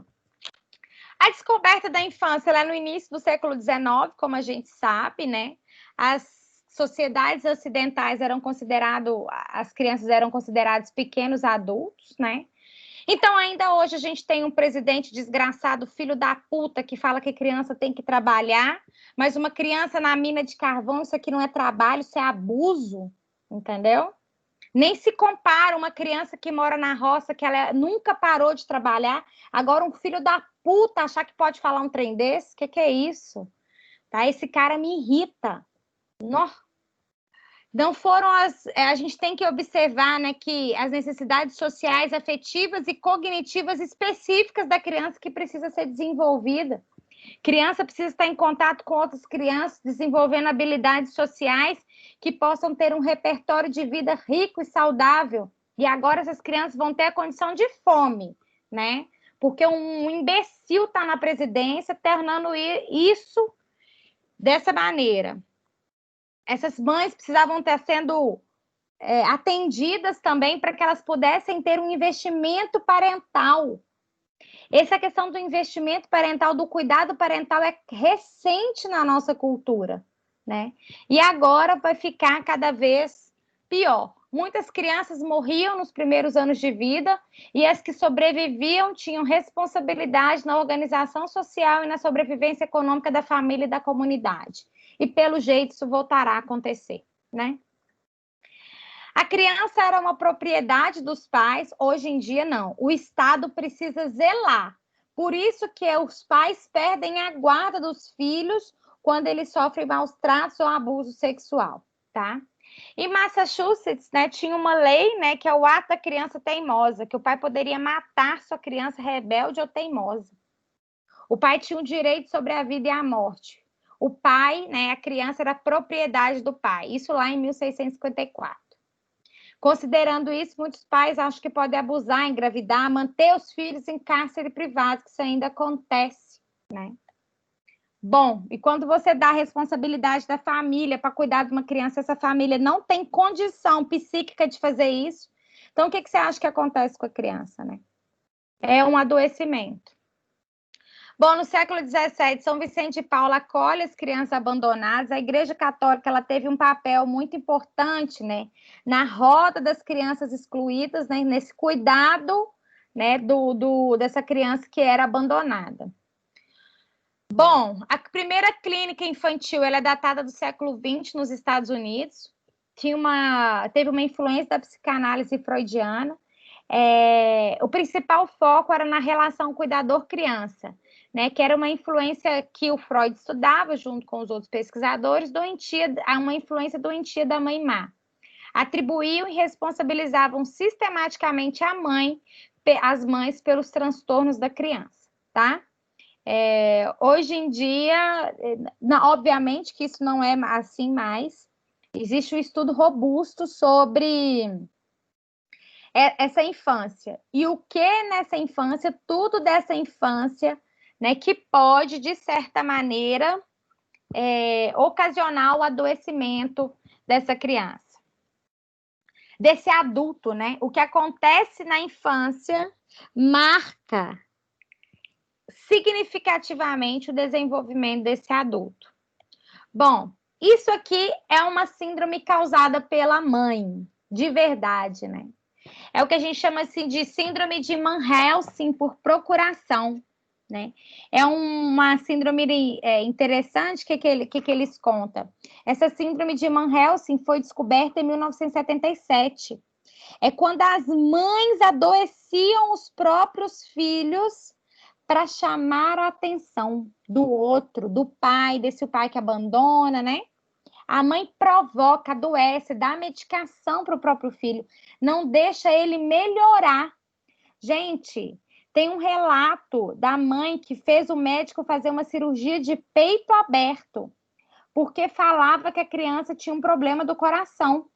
a descoberta da infância lá no início do século XIX, como a gente sabe, né, as sociedades ocidentais as crianças eram consideradas pequenos adultos, né? Então, ainda hoje, a gente tem um presidente desgraçado, filho da puta, que fala que criança tem que trabalhar, mas uma criança na mina de carvão, isso aqui não é trabalho, isso é abuso, entendeu? Nem se compara uma criança que mora na roça, que ela nunca parou de trabalhar, agora um filho da puta achar que pode falar um trem desse, que é isso? Tá? Esse cara me irrita. Não foram a gente tem que observar, né, que as necessidades sociais, afetivas e cognitivas específicas da criança que precisa ser desenvolvida. Criança precisa estar em contato com outras crianças, desenvolvendo habilidades sociais que possam ter um repertório de vida rico e saudável, E agora essas crianças vão ter a condição de fome, né? Porque um imbecil está na presidência, tornando isso dessa maneira. Essas mães precisavam estar sendo atendidas também para que elas pudessem ter um investimento parental. Essa questão do investimento parental, do cuidado parental, é recente na nossa cultura, né? E agora vai ficar cada vez pior. Muitas crianças morriam nos primeiros anos de vida e as que sobreviviam tinham responsabilidade na organização social e na sobrevivência econômica da família e da comunidade. E, pelo jeito, isso voltará a acontecer, né? A criança era uma propriedade dos pais, hoje em dia não. O Estado precisa zelar. Por isso que os pais perdem a guarda dos filhos quando eles sofrem maus tratos ou abuso sexual, tá? Em Massachusetts, né, tinha uma lei, né, que é o ato da criança teimosa, que o pai poderia matar sua criança rebelde ou teimosa. O pai tinha o direito sobre a vida e a morte. O pai, né, a criança era propriedade do pai. Isso lá em 1654. Considerando isso, muitos pais acham que podem abusar, engravidar, manter os filhos em cárcere privado, que isso ainda acontece, né? Bom, e quando você dá a responsabilidade da família para cuidar de uma criança, essa família não tem condição psíquica de fazer isso, então o que você acha que acontece com a criança, né? É um adoecimento. Bom, no século XVII, São Vicente de Paulo acolhe as crianças abandonadas. A Igreja Católica ela teve um papel muito importante, né, na roda das crianças excluídas, né, nesse cuidado, né, dessa criança que era abandonada. Bom, a primeira clínica infantil ela é datada do século XX nos Estados Unidos. Teve uma influência da psicanálise freudiana. O principal foco era na relação cuidador-criança, né, que era uma influência que o Freud estudava junto com os outros pesquisadores, uma influência doentia da mãe má. Atribuíam e responsabilizavam sistematicamente as mães pelos transtornos da criança, tá? Hoje em dia, obviamente que isso não é assim mais, existe um estudo robusto sobre essa infância. E o que nessa infância, tudo dessa infância, né, que pode, de certa maneira, ocasionar o adoecimento dessa criança. Desse adulto, né? O que acontece na infância marca significativamente o desenvolvimento desse adulto. Bom, isso aqui é uma síndrome causada pela mãe, de verdade, né? É o que a gente chama assim, de síndrome de Van Helsing por procuração, né? É uma síndrome interessante que eles contam. Essa síndrome de Van Helsing foi descoberta em 1977. É quando as mães adoeciam os próprios filhos para chamar a atenção do outro, do pai, desse pai que abandona, né? A mãe provoca, adoece, dá medicação para o próprio filho, não deixa ele melhorar. Gente, tem um relato da mãe que fez o médico fazer uma cirurgia de peito aberto, porque falava que a criança tinha um problema do coração.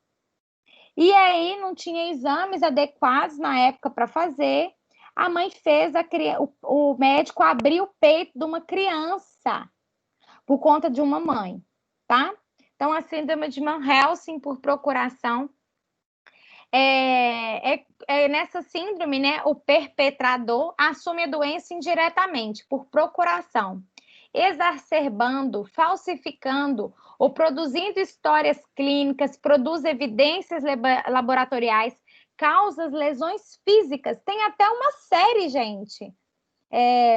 E aí não tinha exames adequados na época para fazer. A mãe fez, o médico abriu o peito de uma criança por conta de uma mãe, tá? Então, a síndrome de Van Helsing por procuração. Nessa síndrome, né, o perpetrador assume a doença indiretamente, por procuração, exacerbando, falsificando ou produzindo histórias clínicas, produz evidências laboratoriais, causa lesões físicas. Tem até uma série, gente,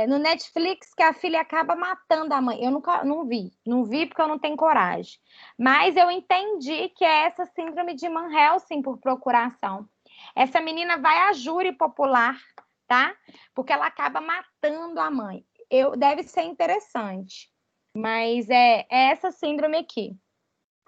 no Netflix, que a filha acaba matando a mãe. Eu não vi porque eu não tenho coragem. Mas eu entendi que é essa síndrome de Van Helsing por procuração. Essa menina vai à júri popular, tá? Porque ela acaba matando a mãe. Deve ser interessante. Mas é essa síndrome aqui.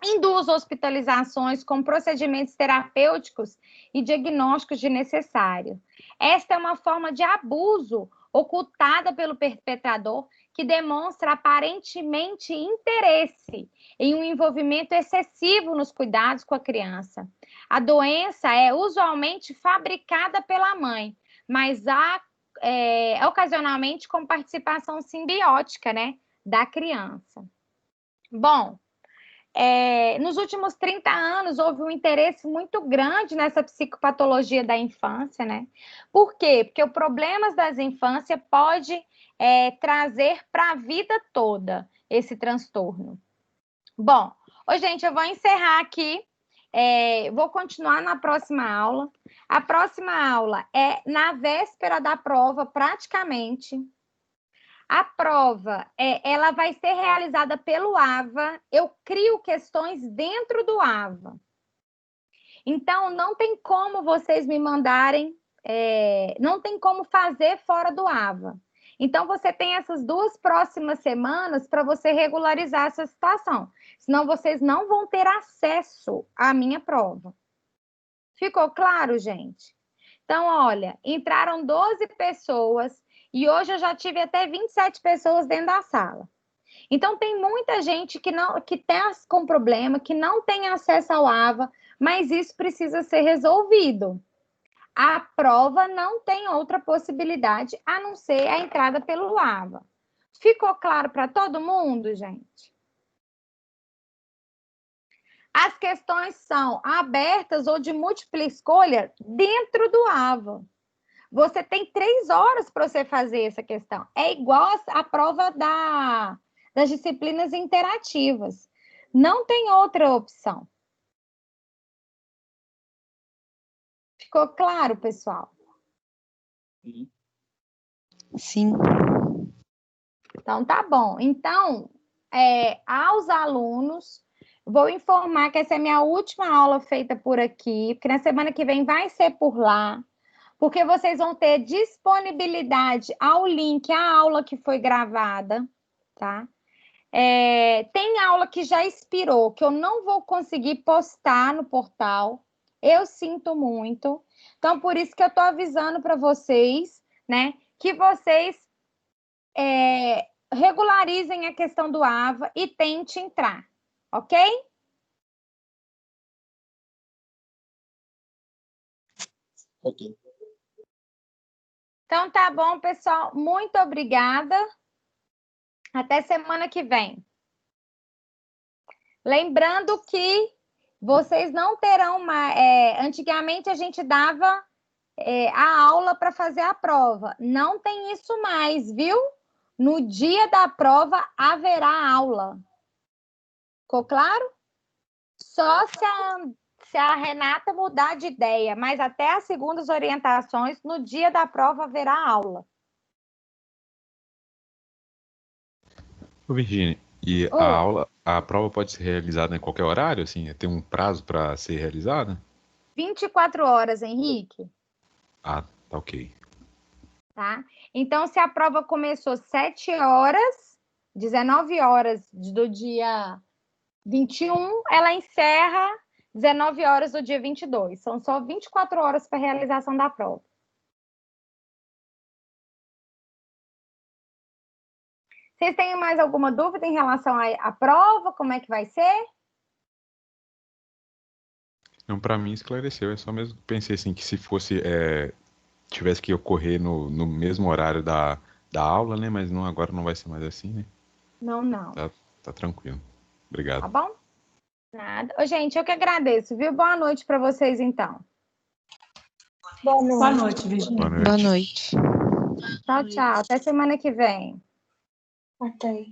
Induz hospitalizações com procedimentos terapêuticos e diagnósticos de necessário. Esta é uma forma de abuso ocultada pelo perpetrador, que demonstra aparentemente interesse em um envolvimento excessivo nos cuidados com a criança. A doença é usualmente fabricada pela mãe, mas ocasionalmente com participação simbiótica, né, da criança. Bom, nos últimos 30 anos houve um interesse muito grande nessa psicopatologia da infância, né? Por quê? Porque os problemas das infâncias pode trazer para a vida toda esse transtorno. Bom, gente, eu vou encerrar aqui, vou continuar na próxima aula. A próxima aula é na véspera da prova, praticamente. A prova, ela vai ser realizada pelo AVA. Eu crio questões dentro do AVA. Então, não tem como vocês me mandarem, não tem como fazer fora do AVA. Então, você tem essas 2 próximas semanas para você regularizar essa situação. Senão, vocês não vão ter acesso à minha prova. Ficou claro, gente? Então, olha, entraram 12 pessoas... E hoje eu já tive até 27 pessoas dentro da sala. Então, tem muita gente que tem com problema, que não tem acesso ao AVA, mas isso precisa ser resolvido. A prova não tem outra possibilidade a não ser a entrada pelo AVA. Ficou claro para todo mundo, gente? As questões são abertas ou de múltipla escolha dentro do AVA. Você tem 3 horas para você fazer essa questão. É igual a prova das disciplinas interativas. Não tem outra opção. Ficou claro, pessoal? Sim. Então, tá bom. Então, aos alunos, vou informar que essa é a minha última aula feita por aqui, porque na semana que vem vai ser por lá. Porque vocês vão ter disponibilidade ao link, à aula que foi gravada, tá? Tem aula que já expirou, que eu não vou conseguir postar no portal. Eu sinto muito. Então, por isso que eu estou avisando para vocês, né? Que vocês regularizem a questão do AVA e tentem entrar, ok? Ok. Então, tá bom, pessoal. Muito obrigada. Até semana que vem. Lembrando que vocês não terão mais... antigamente, a gente dava a aula para fazer a prova. Não tem isso mais, viu? No dia da prova, haverá aula. Ficou claro? Só se a Renata mudar de ideia, mas até as segundas orientações, no dia da prova haverá aula. Ô, Virgínia, e a prova pode ser realizada em qualquer horário, assim? Tem um prazo para ser realizada? 24 horas, Henrique. Ah, tá ok. Tá? Então, se a prova começou 7 horas, 19 horas do dia 21, ela encerra 19 horas do dia 22. São só 24 horas para a realização da prova. Vocês têm mais alguma dúvida em relação à prova? Como é que vai ser? Não, para mim esclareceu. É só mesmo pensei assim que se fosse tivesse que ocorrer no mesmo horário da aula, né? Mas não, agora não vai ser mais assim, né? Não. Tá tranquilo. Obrigado. Tá bom? Nada. Ô, gente, eu que agradeço, viu? Boa noite para vocês, então. Boa noite, Virgínia. Boa noite. Tchau, tchau. Até semana que vem. Até.